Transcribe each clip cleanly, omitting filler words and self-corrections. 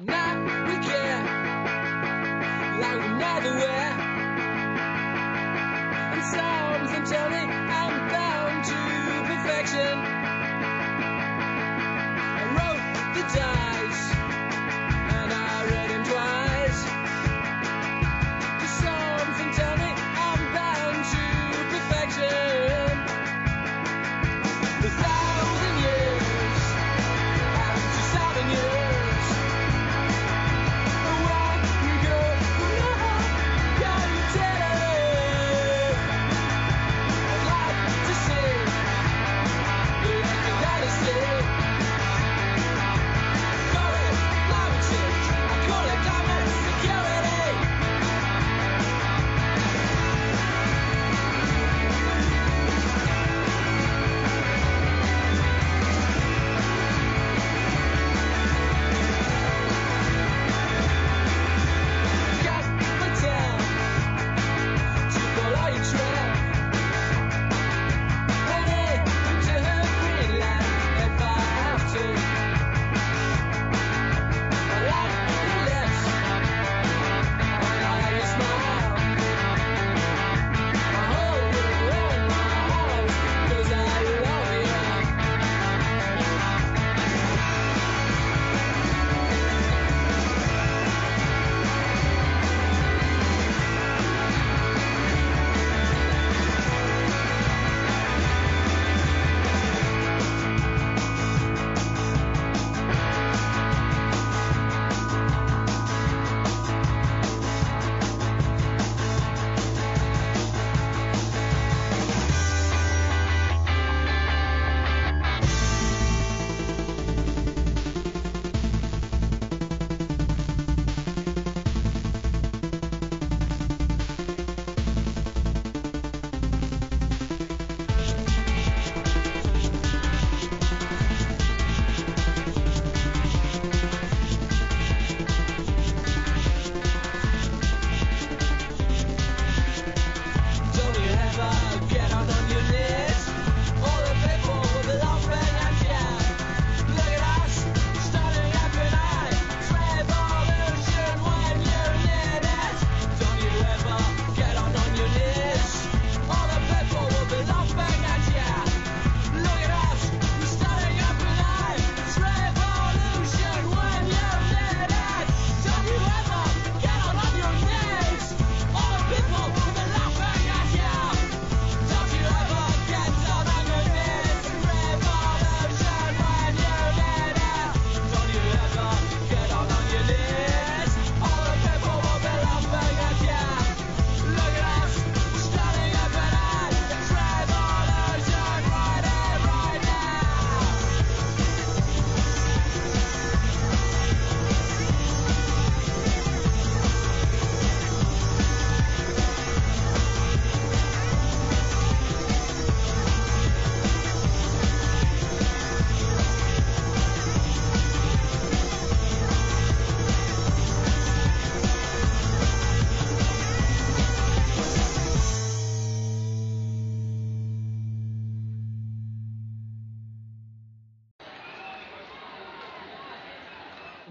Now we care like we never were. And something tell me I'm bound to perfection. I wrote the dice and I read them twice. Just something tell me I'm bound to perfection. 1,000 years after 7 years.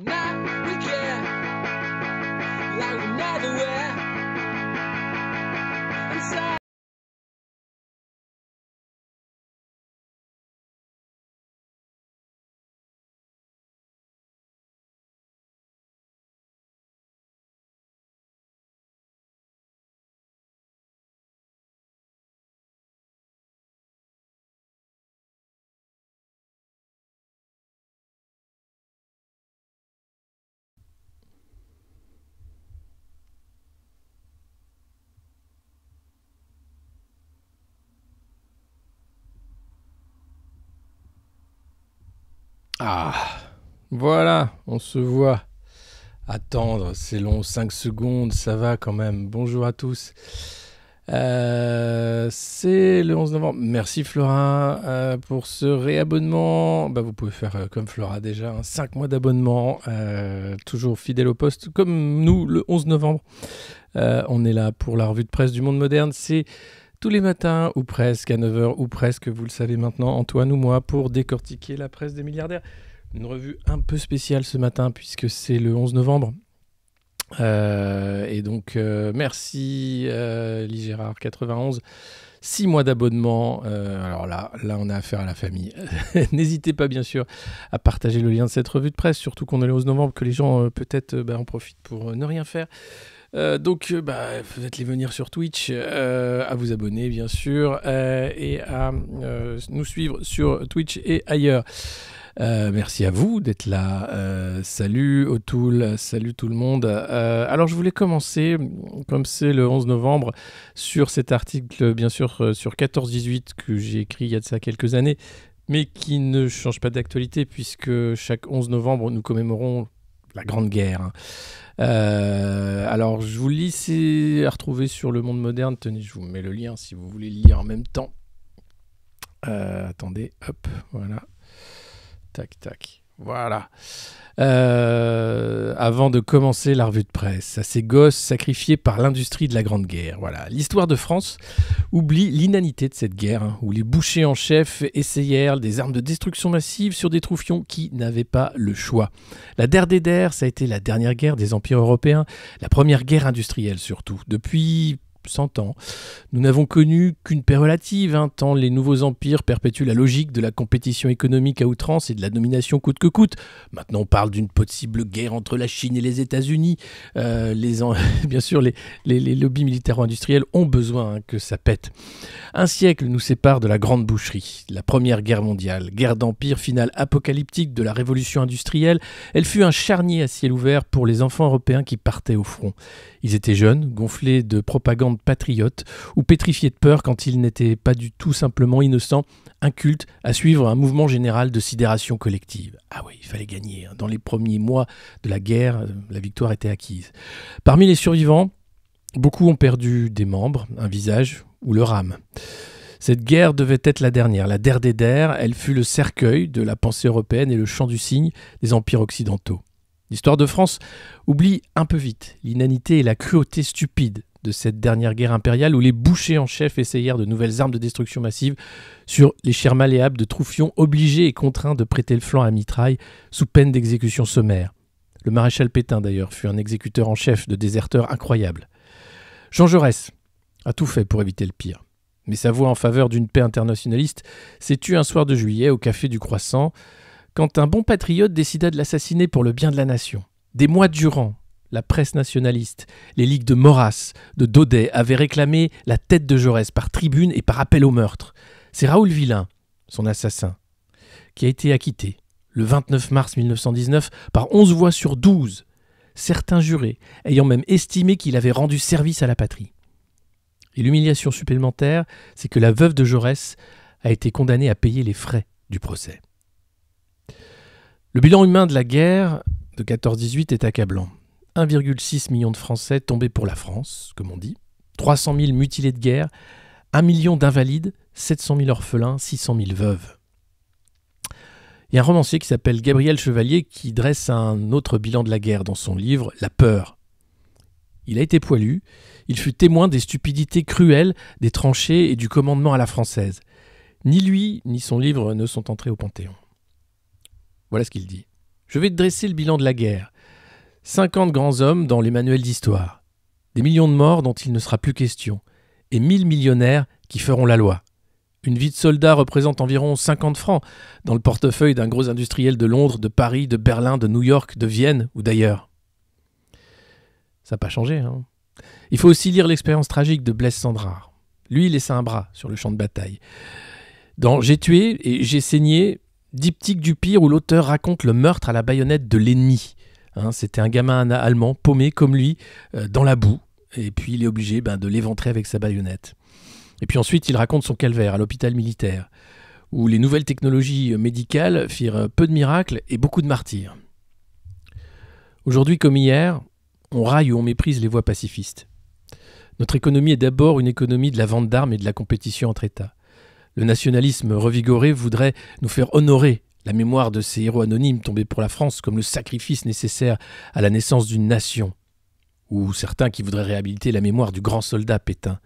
Now we care like we never were. And so Ah, voilà, on se voit. Attendre, c'est long, 5 secondes, ça va quand même. Bonjour à tous. C'est le 11 novembre. Merci Flora pour ce réabonnement. Vous pouvez faire comme Flora déjà, 5 mois d'abonnement, toujours fidèle au poste, comme nous le 11 novembre. On est là pour la revue de presse du monde moderne. C'est tous les matins, ou presque, à 9h, ou presque, vous le savez maintenant, Antoine ou moi, pour décortiquer la presse des milliardaires. Une revue un peu spéciale ce matin puisque c'est le 11 novembre. Et donc, merci Ligérard 91. 6 mois d'abonnement. Alors là, on a affaire à la famille. N'hésitez pas, bien sûr, à partager le lien de cette revue de presse, surtout qu'on est le 11 novembre, que les gens, peut-être, en profitent pour ne rien faire. Donc, peut-être les venir sur Twitch, à vous abonner, bien sûr, et à nous suivre sur Twitch et ailleurs. Merci à vous d'être là. Salut O'Toole, salut tout le monde. Alors je voulais commencer, comme c'est le 11 novembre, sur cet article, bien sûr, sur 14-18 que j'ai écrit il y a de ça quelques années, mais qui ne change pas d'actualité puisque chaque 11 novembre, nous commémorons la Grande Guerre. Alors je vous lis, c'est à retrouver sur Le Monde Moderne. Tenez, je vous mets le lien si vous voulez lire en même temps. Attendez, hop, voilà. Tac, tac. Voilà. Avant de commencer la revue de presse, à ces gosses sacrifiés par l'industrie de la Grande Guerre. Voilà. L'histoire de France oublie l'inanité de cette guerre, où les bouchers en chef essayèrent des armes de destruction massive sur des troufions qui n'avaient pas le choix. La der des der, ça a été la dernière guerre des empires européens, la première guerre industrielle surtout. Depuis 100 ans. Nous n'avons connu qu'une paix relative, tant les nouveaux empires perpétuent la logique de la compétition économique à outrance et de la domination coûte que coûte. Maintenant, on parle d'une possible guerre entre la Chine et les États-Unis. Bien sûr, les lobbies militaro-industriels ont besoin que ça pète. Un siècle nous sépare de la Grande Boucherie, la Première Guerre mondiale, guerre d'empire finale apocalyptique de la révolution industrielle. Elle fut un charnier à ciel ouvert pour les enfants européens qui partaient au front. Ils étaient jeunes, gonflés de propagande patriote ou pétrifiés de peur quand ils n'étaient pas du tout simplement innocents, incultes à suivre un mouvement général de sidération collective. Ah oui, il fallait gagner. Dans les premiers mois de la guerre, la victoire était acquise. Parmi les survivants, beaucoup ont perdu des membres, un visage ou leur âme. Cette guerre devait être la dernière, la der des der. Elle fut le cercueil de la pensée européenne et le chant du cygne des empires occidentaux. L'histoire de France oublie un peu vite l'inanité et la cruauté stupide de cette dernière guerre impériale où les bouchers en chef essayèrent de nouvelles armes de destruction massive sur les chairs malléables de troufions obligés et contraints de prêter le flanc à mitraille sous peine d'exécution sommaire. Le maréchal Pétain, d'ailleurs, fut un exécuteur en chef de déserteurs incroyables. Jean Jaurès a tout fait pour éviter le pire. Mais sa voix en faveur d'une paix internationaliste s'est tue un soir de juillet au café du Croissant, quand un bon patriote décida de l'assassiner pour le bien de la nation. Des mois durant, la presse nationaliste, les ligues de Maurras, de Daudet avaient réclamé la tête de Jaurès par tribune et par appel au meurtre. C'est Raoul Villain, son assassin, qui a été acquitté le 29 mars 1919 par 11 voix sur 12, certains jurés ayant même estimé qu'il avait rendu service à la patrie. Et l'humiliation supplémentaire, c'est que la veuve de Jaurès a été condamnée à payer les frais du procès. Le bilan humain de la guerre de 14-18 est accablant. 1,6 million de Français tombés pour la France, comme on dit, 300 000 mutilés de guerre, 1 million d'invalides, 700 000 orphelins, 600 000 veuves. Il y a un romancier qui s'appelle Gabriel Chevalier qui dresse un autre bilan de la guerre dans son livre « La peur ». Il a été poilu, il fut témoin des stupidités cruelles des tranchées et du commandement à la française. Ni lui, ni son livre ne sont entrés au Panthéon. Voilà ce qu'il dit. Je vais te dresser le bilan de la guerre. 50 grands hommes dans les manuels d'histoire. Des millions de morts dont il ne sera plus question. Et 1000 millionnaires qui feront la loi. Une vie de soldat représente environ 50 francs dans le portefeuille d'un gros industriel de Londres, de Paris, de Berlin, de New York, de Vienne ou d'ailleurs. Ça n'a pas changé, hein. Il faut aussi lire l'expérience tragique de Blaise Cendrars. Lui, il laissa un bras sur le champ de bataille. Dans « J'ai tué et j'ai saigné », diptyque du pire où l'auteur raconte le meurtre à la baïonnette de l'ennemi. C'était un gamin allemand paumé comme lui dans la boue et puis il est obligé de l'éventrer avec sa baïonnette. Et puis ensuite il raconte son calvaire à l'hôpital militaire où les nouvelles technologies médicales firent peu de miracles et beaucoup de martyrs. Aujourd'hui comme hier, on raille ou on méprise les voix pacifistes. Notre économie est d'abord une économie de la vente d'armes et de la compétition entre États. Le nationalisme revigoré voudrait nous faire honorer la mémoire de ces héros anonymes tombés pour la France comme le sacrifice nécessaire à la naissance d'une nation. Ou certains qui voudraient réhabiliter la mémoire du grand soldat Pétain,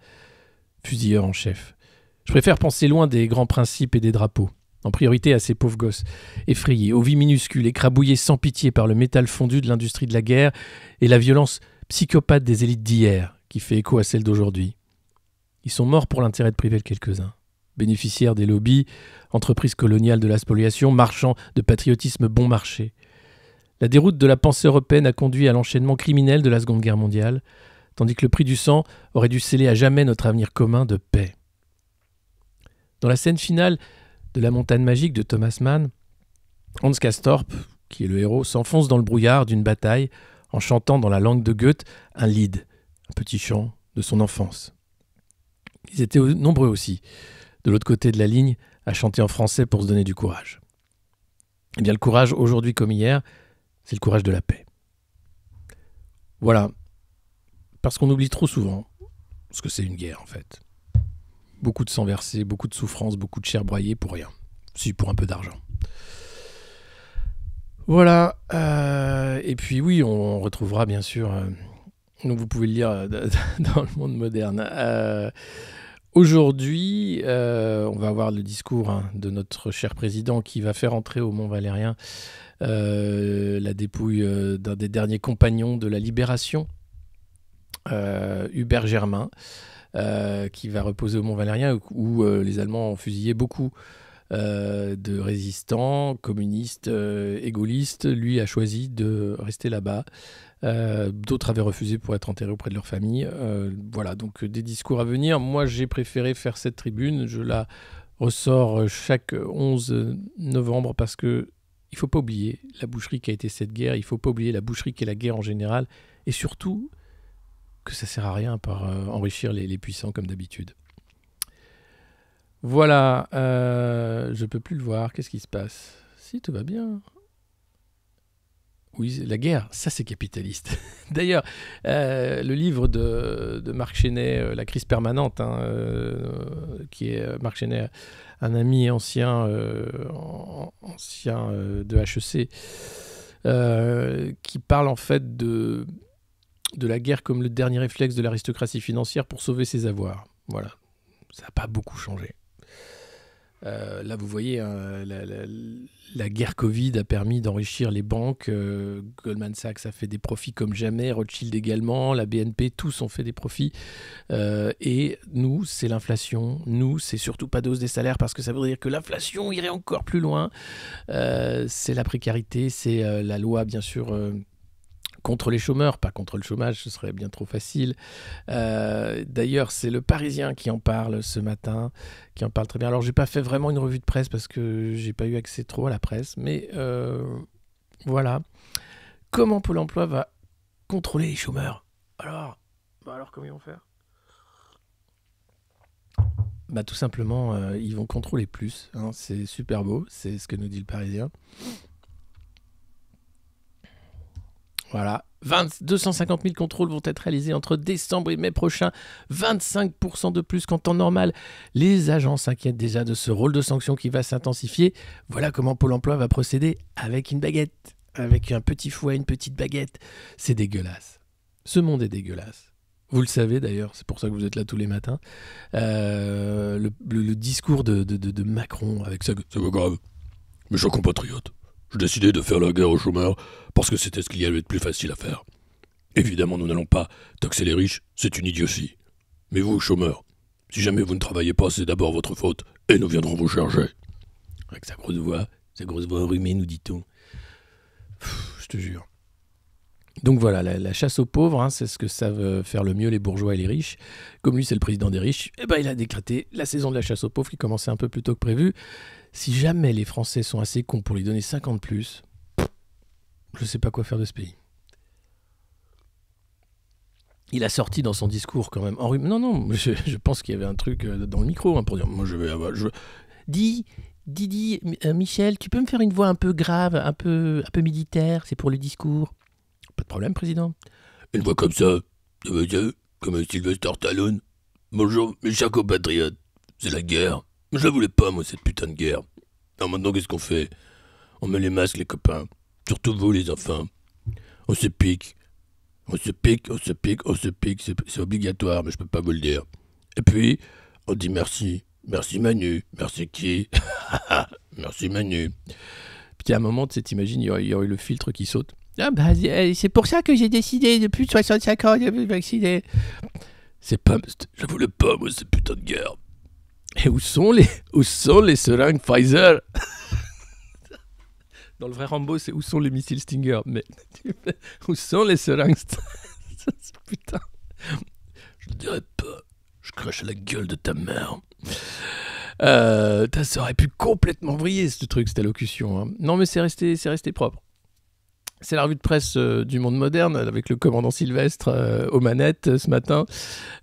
fusilleur en chef. Je préfère penser loin des grands principes et des drapeaux. en priorité à ces pauvres gosses, effrayés, aux vies minuscules, écrabouillés sans pitié par le métal fondu de l'industrie de la guerre et la violence psychopathe des élites d'hier, qui fait écho à celle d'aujourd'hui. Ils sont morts pour l'intérêt de priver de quelques-uns, bénéficiaires des lobbies, entreprises coloniales de la spoliation, marchands de patriotisme bon marché. La déroute de la pensée européenne a conduit à l'enchaînement criminel de la Seconde Guerre mondiale, tandis que le prix du sang aurait dû sceller à jamais notre avenir commun de paix. Dans la scène finale de La Montagne magique de Thomas Mann, Hans Castorp, qui est le héros, s'enfonce dans le brouillard d'une bataille en chantant dans la langue de Goethe un lied, un petit chant de son enfance. Ils étaient nombreux aussi, de l'autre côté de la ligne, à chanter en français pour se donner du courage. Eh bien, le courage, aujourd'hui comme hier, c'est le courage de la paix. Voilà. Parce qu'on oublie trop souvent ce que c'est une guerre, en fait. Beaucoup de sang versé, beaucoup de souffrance, beaucoup de chair broyée pour rien. Si, pour un peu d'argent. Voilà. Et puis oui, on retrouvera bien sûr... donc vous pouvez le lire dans le monde moderne. Aujourd'hui, on va avoir le discours de notre cher président qui va faire entrer au Mont-Valérien la dépouille d'un des derniers compagnons de la Libération, Hubert Germain, qui va reposer au Mont-Valérien où les Allemands ont fusillé beaucoup de résistants, communistes et gaullistes. Lui a choisi de rester là-bas. D'autres avaient refusé pour être enterrés auprès de leur famille. Voilà, donc des discours à venir. Moi, j'ai préféré faire cette tribune. Je la ressors chaque 11 novembre parce que il ne faut pas oublier la boucherie qui a été cette guerre. Il ne faut pas oublier la boucherie qui est la guerre en général. Et surtout, que ça ne sert à rien par enrichir les puissants comme d'habitude. Voilà, je ne peux plus le voir. Qu'est-ce qui se passe ? Si, tout va bien. Oui, la guerre, ça c'est capitaliste. D'ailleurs, le livre de Marc Chenet, La crise permanente, qui est Marc Chenet, un ami ancien de HEC, qui parle en fait de la guerre comme le dernier réflexe de l'aristocratie financière pour sauver ses avoirs. Voilà, ça n'a pas beaucoup changé. Là, vous voyez, la guerre Covid a permis d'enrichir les banques. Goldman Sachs a fait des profits comme jamais, Rothschild également, la BNP, tous ont fait des profits. Et nous, c'est l'inflation. Nous, c'est surtout pas de hausse des salaires parce que ça voudrait dire que l'inflation irait encore plus loin. C'est la précarité, c'est la loi, bien sûr... contre les chômeurs, pas contre le chômage, ce serait bien trop facile. D'ailleurs, c'est le Parisien qui en parle ce matin, qui en parle très bien. Alors, j'ai pas fait vraiment une revue de presse parce que j'ai pas eu accès trop à la presse, mais voilà. Comment Pôle emploi va contrôler les chômeurs ? Alors, comment ils vont faire ? Tout simplement, ils vont contrôler plus. C'est super beau, c'est ce que nous dit le Parisien. Voilà, 250 000 contrôles vont être réalisés entre décembre et mai prochain, 25% de plus qu'en temps normal. Les agents s'inquiètent déjà de ce rôle de sanction qui va s'intensifier. Voilà comment Pôle emploi va procéder avec une baguette, avec un petit fouet, une petite baguette. C'est dégueulasse. Ce monde est dégueulasse. Vous le savez d'ailleurs, c'est pour ça que vous êtes là tous les matins. Le discours de Macron avec ça, c'est pas grave, mes chers compatriotes. J'ai décidé de faire la guerre aux chômeurs parce que c'était ce qu'il y avait de plus facile à faire. Évidemment, nous n'allons pas taxer les riches, c'est une idiotie. Mais vous, chômeurs, si jamais vous ne travaillez pas, c'est d'abord votre faute et nous viendrons vous charger. Avec sa grosse voix enrhumée, nous dit-on. Je te jure. Donc voilà, la chasse aux pauvres, c'est ce que savent faire le mieux les bourgeois et les riches. Comme lui, c'est le président des riches, il a décrété la saison de la chasse aux pauvres qui commençait un peu plus tôt que prévu. Si jamais les Français sont assez cons pour lui donner 50 plus, je ne sais pas quoi faire de ce pays. Il a sorti dans son discours quand même. Non, je pense qu'il y avait un truc dans le micro pour dire, moi je vais avoir... Dis, Michel, tu peux me faire une voix un peu grave, un peu militaire, c'est pour le discours. Pas de problème, président. Une voix comme ça veut dire comme un Sylvester Stallone. Bonjour, mes chers compatriotes, c'est la guerre. Je la voulais pas, moi, cette putain de guerre. Alors maintenant, qu'est-ce qu'on fait ? On met les masques, les copains. Surtout vous, les enfants. On se pique. C'est obligatoire, mais je peux pas vous le dire. Et puis, on dit merci. Merci Manu. Merci qui ? Merci Manu. Puis à un moment, tu sais, t'imagines, il y aurait le filtre qui saute. Ah bah, c'est pour ça que j'ai décidé de plus de 65 ans de me vacciner. C'est pas, je voulais pas, moi, cette putain de guerre. Et où sont les seringues Pfizer? Dans le vrai Rambo, c'est où sont les missiles Stinger? Mais où sont les seringues? Putain. Je le dirais pas. Je crache à la gueule de ta mère. Ça aurait pu complètement vriller ce truc, cette allocution. Hein. Non, mais c'est resté propre. C'est la revue de presse du monde moderne avec le commandant Sylvestre aux manettes ce matin.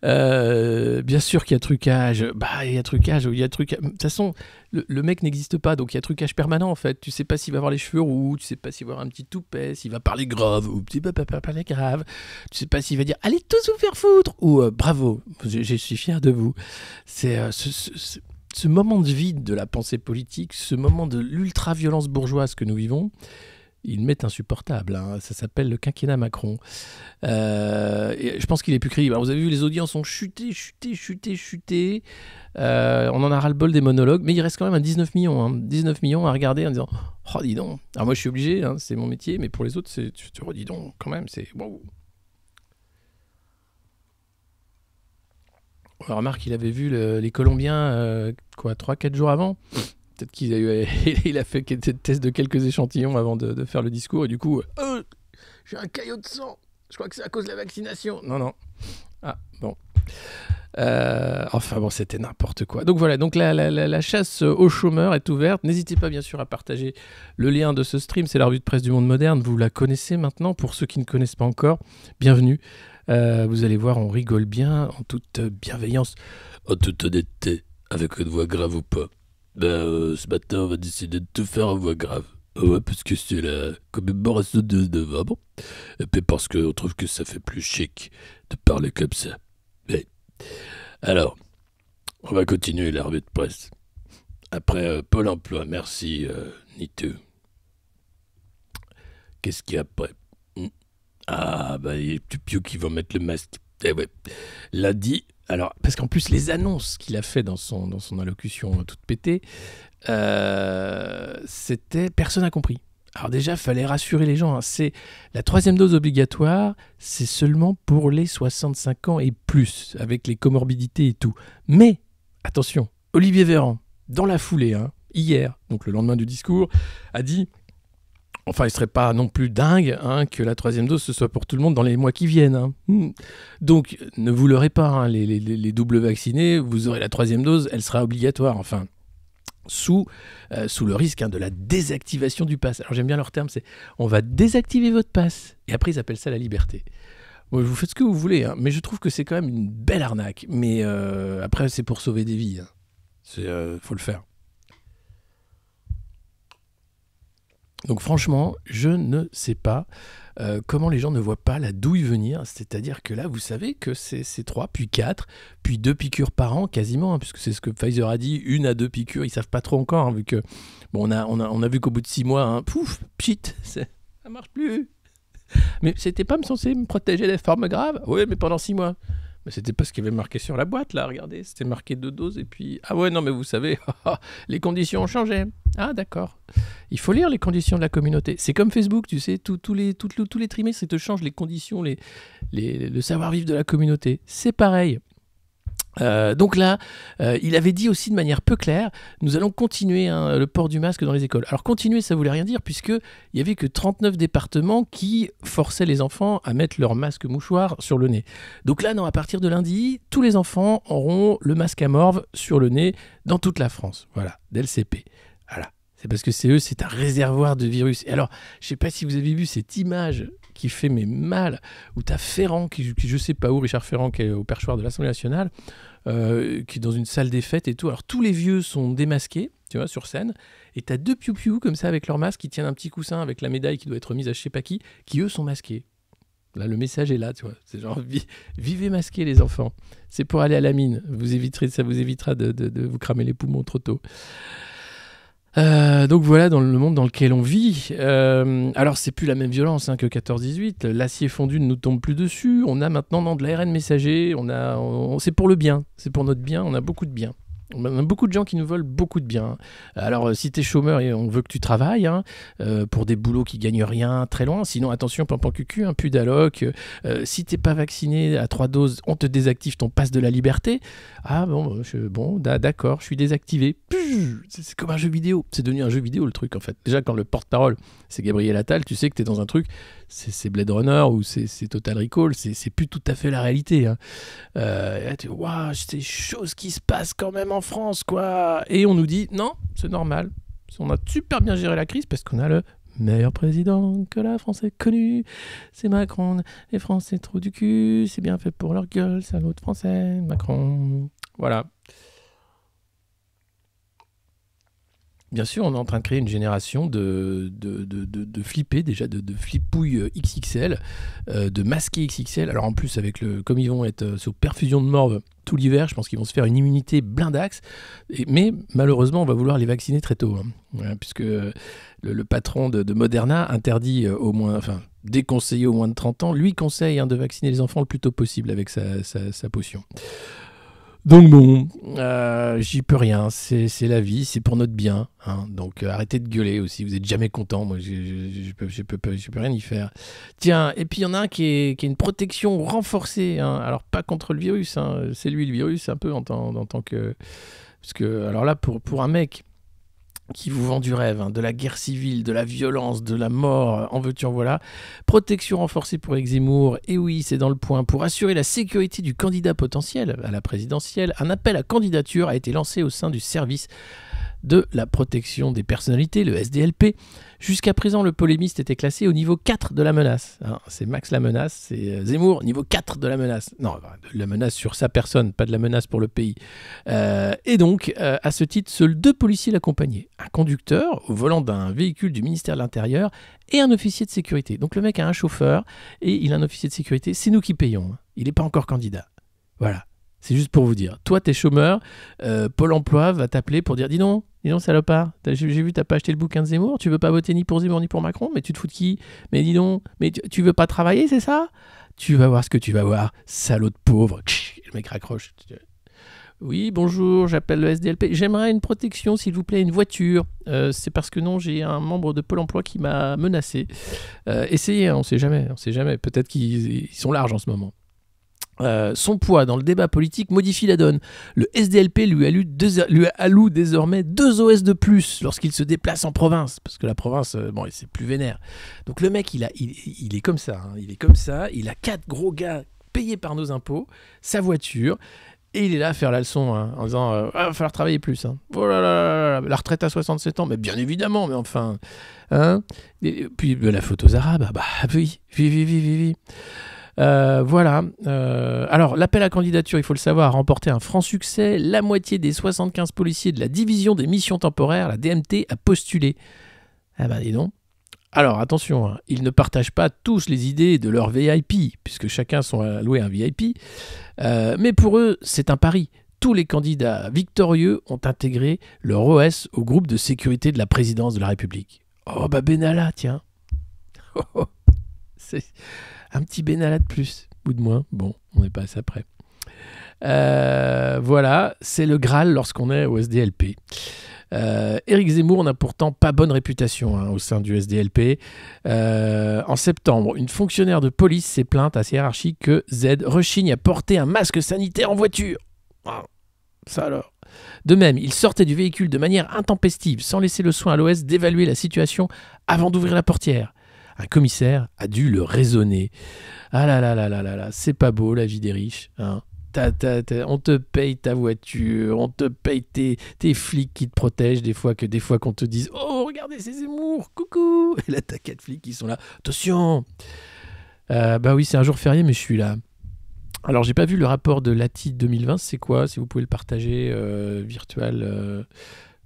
Bien sûr qu'il y a trucage. Bah, il y a trucage. De toute façon, le mec n'existe pas, donc il y a trucage permanent en fait. Tu sais pas s'il va avoir les cheveux roux, tu sais pas s'il va avoir un petit toupet, s'il va parler grave ou tu sais pas parler grave. Tu sais pas s'il va dire allez tous vous faire foutre ou bravo, je suis fier de vous. C'est ce moment de vide de la pensée politique, ce moment de l'ultra-violence bourgeoise que nous vivons. Il m'est insupportable, hein. Ça s'appelle le quinquennat Macron. Et je pense qu'il est plus crédible. Alors, vous avez vu, les audiences ont chuté. On en a ras-le-bol des monologues, mais il reste quand même à 19 millions. Hein. 19 millions à regarder en disant « Oh, dis donc !» Alors moi, je suis obligé, hein, c'est mon métier, mais pour les autres, tu te redis donc, quand même, c'est... Wow. On remarque qu'il avait vu les Colombiens, 3-4 jours avant. Peut-être qu'il a fait des tests de quelques échantillons avant de faire le discours. Et du coup, j'ai un caillot de sang. Je crois que c'est à cause de la vaccination. Non. Ah, bon. Enfin bon, c'était n'importe quoi. Donc voilà, donc la chasse aux chômeurs est ouverte. N'hésitez pas bien sûr à partager le lien de ce stream. C'est la revue de presse du monde moderne. Vous la connaissez maintenant. Pour ceux qui ne connaissent pas encore, bienvenue. Vous allez voir, on rigole bien, en toute bienveillance, en toute honnêteté, avec une voix grave ou pas. Ce matin, on va décider de te faire en voix grave. Ouais, parce que c'est la commémoration de 2 novembre. Et puis parce qu'on trouve que ça fait plus chic de parler comme ça. Mais, alors, on va continuer la revue de presse. Après Pôle emploi, merci Nitu. Qu'est-ce qu'il y a après? Ah, bah, il y a plus Piu qui va mettre le masque. Eh ouais, lundi... Alors, parce qu'en plus, les annonces qu'il a fait dans son allocution toute pétée, c'était personne n'a compris. Alors déjà, il fallait rassurer les gens. Hein. C'est la 3e dose obligatoire, c'est seulement pour les 65 ans et plus, avec les comorbidités et tout. Mais, attention, Olivier Véran, dans la foulée, hein, hier, donc le lendemain du discours, a dit... Enfin, il ne serait pas non plus dingue hein, que la 3e dose, ce soit pour tout le monde dans les mois qui viennent. Hein. Donc, ne vous leurrez pas, hein, les doubles vaccinés, vous aurez la 3e dose, elle sera obligatoire, enfin, sous le risque hein, de la désactivation du pass. Alors, j'aime bien leur terme, c'est « on va désactiver votre pass ». Et après, ils appellent ça la liberté. Bon, vous faites ce que vous voulez, hein, mais je trouve que c'est quand même une belle arnaque. Mais après, c'est pour sauver des vies. Hein. Faut le faire. Donc franchement, je ne sais pas comment les gens ne voient pas la douille venir. C'est-à-dire que là, vous savez que c'est 3, puis 4, puis 2 piqûres par an quasiment, hein, puisque c'est ce que Pfizer a dit, 1 à 2 piqûres. Ils ne savent pas trop encore, hein, vu que bon, on a vu qu'au bout de 6 mois, hein, pouf, pchit, ça marche plus. Mais c'était pas censé me protéger des formes graves? Oui, mais pendant 6 mois. Mais c'était pas ce qui avait marqué sur la boîte, là, regardez. C'était marqué 2 doses, et puis... Ah ouais, non, mais vous savez, les conditions ont changé. Ah, d'accord. Il faut lire les conditions de la communauté. C'est comme Facebook, tu sais, tous les trimestres, ils te changent les conditions, le savoir-vivre de la communauté. C'est pareil. Donc là, il avait dit aussi de manière peu claire, nous allons continuer hein, le port du masque dans les écoles. Alors continuer, ça voulait rien dire, puisqu'il n'y avait que 39 départements qui forçaient les enfants à mettre leur masque mouchoir sur le nez. Donc là, non, à partir de lundi, tous les enfants auront le masque à morve sur le nez dans toute la France. Voilà, dès le CP. Voilà. C'est parce que c'est un réservoir de virus. Et alors, je ne sais pas si vous avez vu cette image qui fait mais mal, où tu as Ferrand, qui je sais pas où, Richard Ferrand, qui est au perchoir de l'Assemblée nationale, qui est dans une salle des fêtes et tout. Alors tous les vieux sont démasqués, tu vois, sur scène, et tu as 2 piou-piou comme ça avec leur masque, qui tiennent un petit coussin avec la médaille qui doit être remise à je sais pas qui eux sont masqués. Là, le message est là, tu vois. C'est genre, vivez masqués les enfants. C'est pour aller à la mine. Ça vous évitera de vous cramer les poumons trop tôt. Donc voilà dans le monde dans lequel on vit. Alors c'est plus la même violence hein, que 14-18. L'acier fondu ne nous tombe plus dessus. On a maintenant de l'ARN messager. C'est pour le bien. C'est pour notre bien. On a beaucoup de bien. On a beaucoup de gens qui nous veulent beaucoup de bien. Alors, si t'es chômeur et on veut que tu travailles, hein, pour des boulots qui gagnent rien, très loin. Sinon, attention, pampan cucu, hein, plus d'alloc. Si t'es pas vacciné à 3 doses, on te désactive ton passe de la liberté. Ah bon, d'accord, je suis désactivé. C'est comme un jeu vidéo. C'est devenu un jeu vidéo, le truc, en fait. Déjà, quand le porte-parole, c'est Gabriel Attal, tu sais que t'es dans un truc, c'est Blade Runner ou c'est Total Recall, c'est plus tout à fait la réalité, hein. Là, tu vois, waouh, c'est des choses qui se passent quand même en France, quoi. Et on nous dit, non, c'est normal. On a super bien géré la crise parce qu'on a le meilleur président que la France ait connu. C'est Macron. Les Français trop du cul. C'est bien fait pour leur gueule. C'est un autre Français. Macron. Voilà. Bien sûr, on est en train de créer une génération de flippés, déjà de flippouilles XXL, de masqués XXL. Alors en plus, comme ils vont être sous perfusion de morve tout l'hiver, je pense qu'ils vont se faire une immunité blindax. Mais malheureusement, on va vouloir les vacciner très tôt, hein. Voilà, puisque le patron de Moderna interdit déconseillé au moins de 30 ans, lui conseille, hein, de vacciner les enfants le plus tôt possible avec sa potion. Donc bon, j'y peux rien, c'est la vie, c'est pour notre bien, hein. Donc arrêtez de gueuler aussi, vous êtes jamais content, moi je peux rien y faire. Tiens, et puis il y en a un qui est une protection renforcée, hein. Alors pas contre le virus, hein. C'est lui le virus un peu en tant que... Parce que alors là pour un mec qui vous vend du rêve, hein, de la guerre civile, de la violence, de la mort, en veux-tu en voilà. Protection renforcée pour Éric Zemmour, et oui, c'est dans le point. Pour assurer la sécurité du candidat potentiel à la présidentielle, un appel à candidature a été lancé au sein du service de la protection des personnalités, le SDLP. Jusqu'à présent, le polémiste était classé au niveau 4 de la menace. Hein, c'est Max la menace, c'est Zemmour, niveau 4 de la menace. Non, de la menace sur sa personne, pas de la menace pour le pays. Et donc, à ce titre, seuls 2 policiers l'accompagnaient. Un conducteur au volant d'un véhicule du ministère de l'Intérieur et un officier de sécurité. Donc le mec a un chauffeur et il a un officier de sécurité. C'est nous qui payons, hein. Il n'est pas encore candidat. Voilà. C'est juste pour vous dire. Toi, t'es chômeur, Pôle emploi va t'appeler pour dire dis donc salopard, j'ai vu t'as pas acheté le bouquin de Zemmour, tu veux pas voter ni pour Zemmour ni pour Macron, mais tu te fous de qui? Mais dis donc, mais tu veux pas travailler, c'est ça? Tu vas voir ce que tu vas voir, salaud de pauvre. Le mec raccroche. Oui, bonjour, j'appelle le SDLP. J'aimerais une protection, s'il vous plaît, une voiture. C'est parce que non, j'ai un membre de Pôle emploi qui m'a menacé. Essayez, hein, on sait jamais. Peut-être qu'ils sont larges en ce moment. Son poids dans le débat politique modifie la donne. Le SDLP lui alloue désormais 2 OS de plus lorsqu'il se déplace en province. Parce que la province, c'est plus vénère. Donc le mec, il est comme ça, hein. Il est comme ça. Il a 4 gros gars payés par nos impôts, sa voiture. Et il est là à faire la leçon, hein, en disant il va falloir travailler plus, hein. Oh là là, la retraite à 67 ans, mais bien évidemment, mais enfin. Hein. Et puis la faute aux Arabes, oui. Voilà. Alors, l'appel à candidature, il faut le savoir, a remporté un franc succès. La moitié des 75 policiers de la division des missions temporaires, la DMT, a postulé. Ah ben, dis donc. Alors, attention, hein, ils ne partagent pas tous les idées de leur VIP, puisque chacun sont alloués un VIP. Mais pour eux, c'est un pari. Tous les candidats victorieux ont intégré leur OS au groupe de sécurité de la présidence de la République. Oh, bah Benalla, tiens. C'est un petit Benalla de plus, ou de moins. Bon, on n'est pas à ça près. Voilà, c'est le Graal lorsqu'on est au SDLP. Éric Zemmour n'a pourtant pas bonne réputation, hein, au sein du SDLP. En septembre, une fonctionnaire de police s'est plainte à sa hiérarchie que Z rechigne à porter un masque sanitaire en voiture. Ah, ça alors. De même, il sortait du véhicule de manière intempestive, sans laisser le soin à l'OS d'évaluer la situation avant d'ouvrir la portière. Un commissaire a dû le raisonner. Ah là là là là là là, c'est pas beau la vie des riches, hein. On te paye ta voiture, on te paye tes flics qui te protègent des fois qu'on te dise « Oh, regardez, c'est Zemmour, coucou !» Et là, t'as 4 flics qui sont là « Attention !» Bah oui, c'est un jour férié, mais je suis là. Alors, j'ai pas vu le rapport de l'ATI 2020, c'est quoi? Si vous pouvez le partager, virtuel,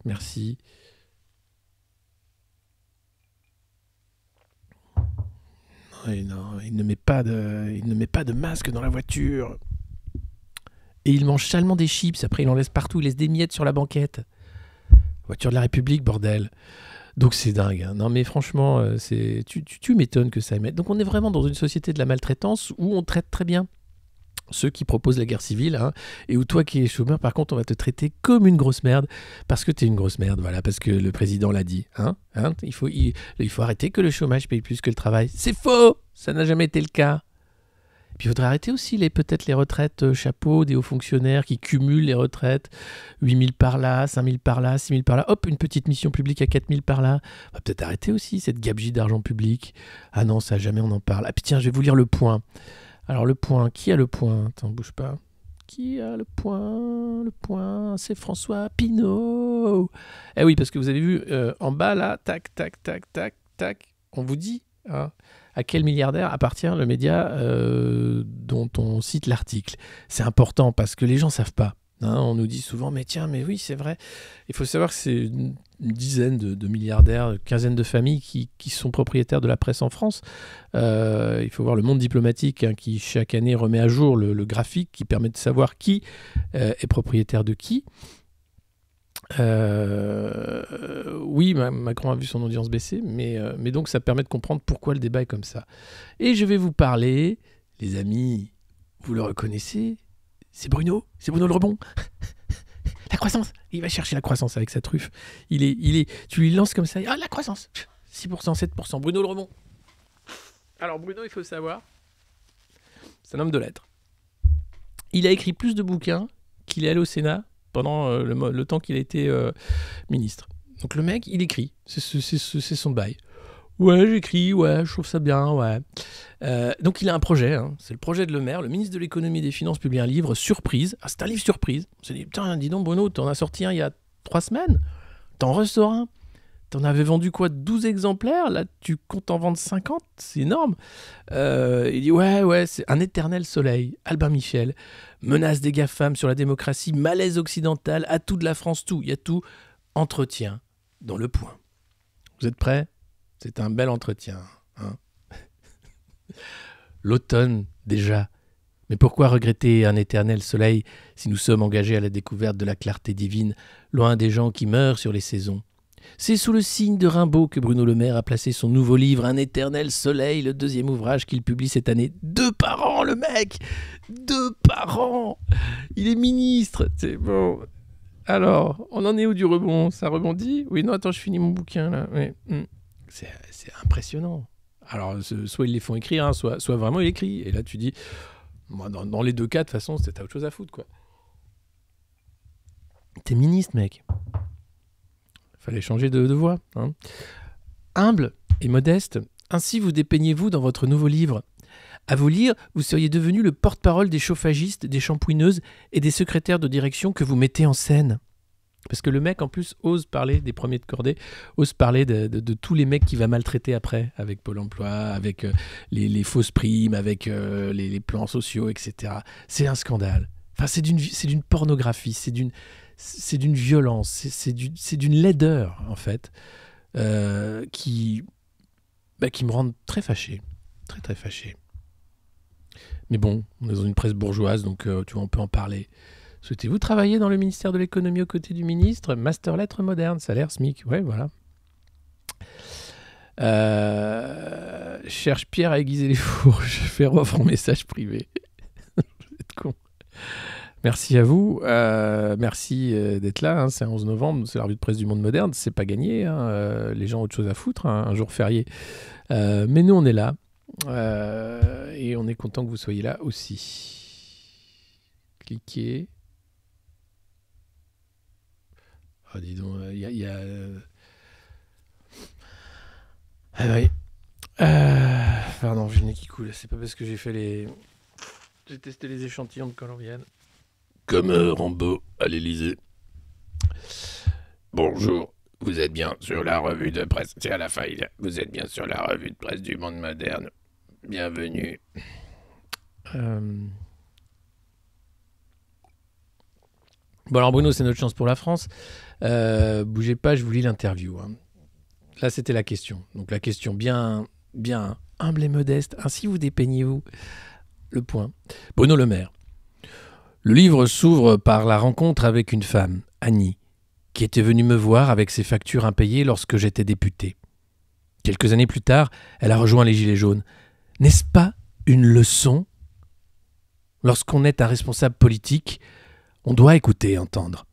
merci. Non, il ne met pas de masque dans la voiture. Et il mange salement des chips, après il en laisse partout, il laisse des miettes sur la banquette. Voiture de la République, bordel. Donc c'est dingue, hein. Non mais franchement, tu m'étonnes que ça émette. Donc on est vraiment dans une société de la maltraitance où on traite très bien ceux qui proposent la guerre civile, hein, et où toi qui es chômeur, par contre, on va te traiter comme une grosse merde, parce que t'es une grosse merde, voilà, parce que le président l'a dit. Il faut arrêter que le chômage paye plus que le travail. C'est faux. Ça n'a jamais été le cas. Puis il faudrait arrêter aussi peut-être les retraites chapeau des hauts fonctionnaires qui cumulent les retraites, 8 000 par là, 5 000 par là, 6 000 par là, hop, une petite mission publique à 4 000 par là. On va peut-être arrêter aussi cette gabegie d'argent public. Ah non, ça jamais on en parle. Ah puis tiens, je vais vous lire le point. Alors le point, qui a le point? Attends, bouge pas. Qui a le point? Le point, c'est François Pinault. Eh oui, parce que vous avez vu en bas là, tac, tac, tac, tac, tac, on vous dit, hein, à quel milliardaire appartient le média dont on cite l'article. C'est important parce que les gens ne savent pas. Hein, on nous dit souvent, mais tiens, mais oui, c'est vrai. Il faut savoir que c'est une dizaine de milliardaires, une quinzaine de familles qui sont propriétaires de la presse en France. Il faut voir le Monde diplomatique, hein, qui chaque année remet à jour le graphique qui permet de savoir qui est propriétaire de qui. Oui, Macron a vu son audience baisser, mais donc ça permet de comprendre pourquoi le débat est comme ça. Et je vais vous parler, les amis, vous le reconnaissez, c'est Bruno le Rebond. La croissance, il va chercher la croissance avec sa truffe. Tu lui lances comme ça, ah la croissance, 6%, 7%, Bruno le Rebond. Alors Bruno, il faut savoir, c'est un homme de lettres. Il a écrit plus de bouquins qu'il est allé au Sénat pendant le temps qu'il a été ministre. Donc le mec, il écrit, c'est son bail. Ouais, j'écris, ouais, je trouve ça bien, ouais. Donc il a un projet, hein, c'est le projet de Le Maire, le ministre de l'économie et des finances publie un livre surprise. Ah, c'est un livre surprise. On s'est dit, putain, dis donc Bruno, t'en as sorti un il y a 3 semaines, t'en ressors un. T'en avais vendu quoi, 12 exemplaires, là tu comptes en vendre 50, c'est énorme. Il dit ouais, c'est Un éternel soleil, Albin Michel, menace des GAFAM sur la démocratie, malaise occidental, atout de la France, tout, il y a tout, entretien dans Le Point. Vous êtes prêts? C'est un bel entretien. Hein. L'automne déjà. Mais pourquoi regretter un éternel soleil si nous sommes engagés à la découverte de la clarté divine, loin des gens qui meurent sur les saisons? C'est sous le signe de Rimbaud que Bruno Le Maire a placé son nouveau livre Un éternel soleil, le 2e ouvrage qu'il publie cette année. 2 par an, le mec 2 par an. Il est ministre. C'est bon. Alors, on en est où du rebond? Ça rebondit? Oui, non, attends, je finis mon bouquin là. Oui. C'est impressionnant. Alors, soit ils les font écrire, hein, soit vraiment il écrit. Et là, tu dis, moi, dans les 2 cas, de toute façon, t'as autre chose à foutre, quoi. T'es ministre, mec. Fallait changer de voix. Hein. Humble et modeste, ainsi vous dépeignez-vous dans votre nouveau livre. À vous lire, vous seriez devenu le porte-parole des chauffagistes, des shampouineuses et des secrétaires de direction que vous mettez en scène. Parce que le mec, en plus, ose parler des premiers de cordée, ose parler de tous les mecs qu'il va maltraiter après, avec Pôle emploi, avec les fausses primes, avec les plans sociaux, etc. C'est un scandale. Enfin, c'est d'une pornographie, c'est d'une violence, c'est d'une laideur, en fait, qui me rend très fâché. Très, très fâché. Mais bon, on est dans une presse bourgeoise, donc tu vois, on peut en parler. Souhaitez-vous travailler dans le ministère de l'économie aux côtés du ministre? Master lettres modernes, salaire SMIC. Ouais, voilà. Cherche Pierre à aiguiser les fours. Je fais offre en message privé. Vous êtes con. Merci à vous. Merci d'être là. Hein. C'est 11 novembre, c'est la revue de presse du Monde moderne. C'est pas gagné. Hein. Les gens ont autre chose à foutre. Hein. Un jour férié. Mais nous, on est là. Et on est content que vous soyez là aussi. Cliquez. Oh, dis donc, il y a... Ah oui. Pardon, j'ai le nez qui coule. C'est pas parce que j'ai testé les échantillons de colombienne. Comme Rambo à l'Élysée. Bonjour, vous êtes bien sur la revue de presse. C'est à la fin, vous êtes bien sur la revue de presse du Monde moderne. Bienvenue. Bon alors Bruno, c'est notre chance pour la France. Bougez pas, je vous lis l'interview. Hein. Là, c'était la question. Donc la question bien humble et modeste. Ainsi vous dépeignez-vous. Le point. Bruno Le Maire. Le livre s'ouvre par la rencontre avec une femme, Annie, qui était venue me voir avec ses factures impayées lorsque j'étais député. Quelques années plus tard, elle a rejoint les Gilets jaunes. N'est-ce pas une leçon ? Lorsqu'on est un responsable politique, on doit écouter et entendre.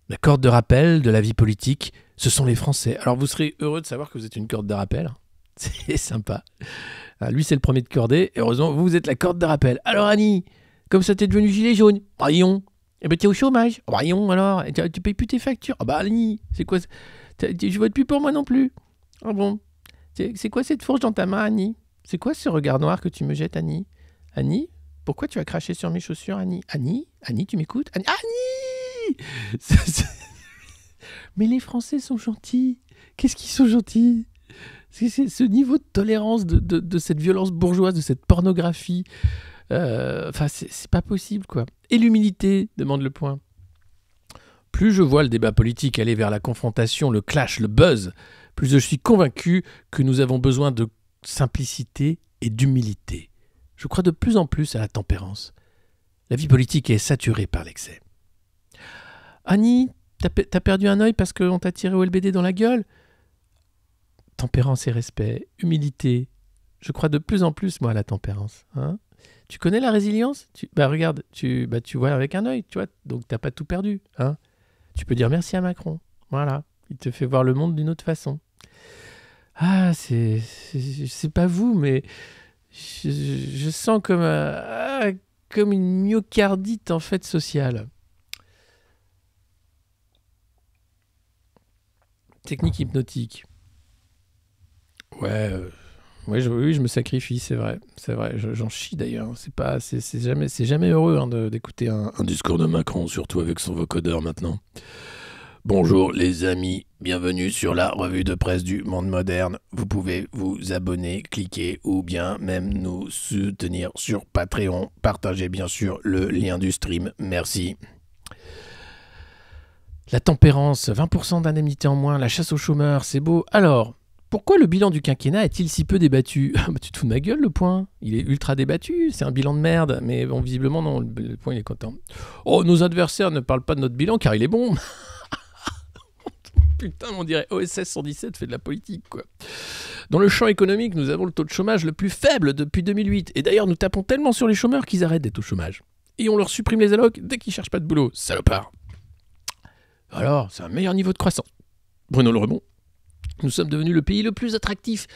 La corde de rappel de la vie politique, ce sont les Français. Alors vous serez heureux de savoir que vous êtes une corde de rappel. C'est sympa. Lui, c'est le premier de cordée. Et heureusement, vous êtes la corde de rappel. Alors Annie, comme ça t'es devenu gilet jaune. Voyons. Eh ben t'es au chômage. Voyons alors. Tu payes plus tes factures. Ah bah Annie, c'est quoi? Je vote plus pour moi non plus. Ah bon. C'est quoi cette fourche dans ta main, Annie? C'est quoi ce regard noir que tu me jettes, Annie? Annie, pourquoi tu as craché sur mes chaussures, Annie? Annie, tu m'écoutes? Annie! Mais les Français sont gentils. Qu'est-ce qu'ils sont gentils? C'est ce niveau de tolérance de cette violence bourgeoise, de cette pornographie. C'est pas possible, quoi. Et l'humilité, demande le point. Plus je vois le débat politique aller vers la confrontation, le clash, le buzz, plus je suis convaincu que nous avons besoin de simplicité et d'humilité. Je crois de plus en plus à la tempérance. La vie politique est saturée par l'excès. Annie, t'as perdu un œil parce qu'on t'a tiré au LBD dans la gueule? Tempérance et respect, humilité. Je crois de plus en plus, moi, à la tempérance. Hein? Tu connais la résilience? Regarde, tu vois avec un œil, tu vois, donc t'as pas tout perdu. Hein? Tu peux dire merci à Macron. Voilà, il te fait voir le monde d'une autre façon. Ah, c'est pas vous, mais je sens comme une myocardite, en fait, sociale. Technique hypnotique. Ouais, oui, je me sacrifie, c'est vrai, j'en chie d'ailleurs. C'est jamais heureux d'écouter un discours de Macron, surtout avec son vocodeur maintenant. Bonjour les amis, bienvenue sur la revue de presse du Monde Moderne. Vous pouvez vous abonner, cliquer ou bien même nous soutenir sur Patreon. Partagez bien sûr le lien du stream, merci. La tempérance, 20% d'indemnité en moins, la chasse aux chômeurs, c'est beau. Alors, pourquoi le bilan du quinquennat est-il si peu débattu? Tu te fous de ma gueule, le point. Il est ultra débattu, c'est un bilan de merde. Mais bon, visiblement, non, le point, il est content. Oh, nos adversaires ne parlent pas de notre bilan car il est bon. Putain, on dirait OSS 117 fait de la politique, quoi. Dans le champ économique, nous avons le taux de chômage le plus faible depuis 2008. Et d'ailleurs, nous tapons tellement sur les chômeurs qu'ils arrêtent d'être au chômage. Et on leur supprime les allocs dès qu'ils cherchent pas de boulot. Salopard. Alors, c'est un meilleur niveau de croissance. Bruno Le Rebond. Nous sommes devenus le pays le plus attractif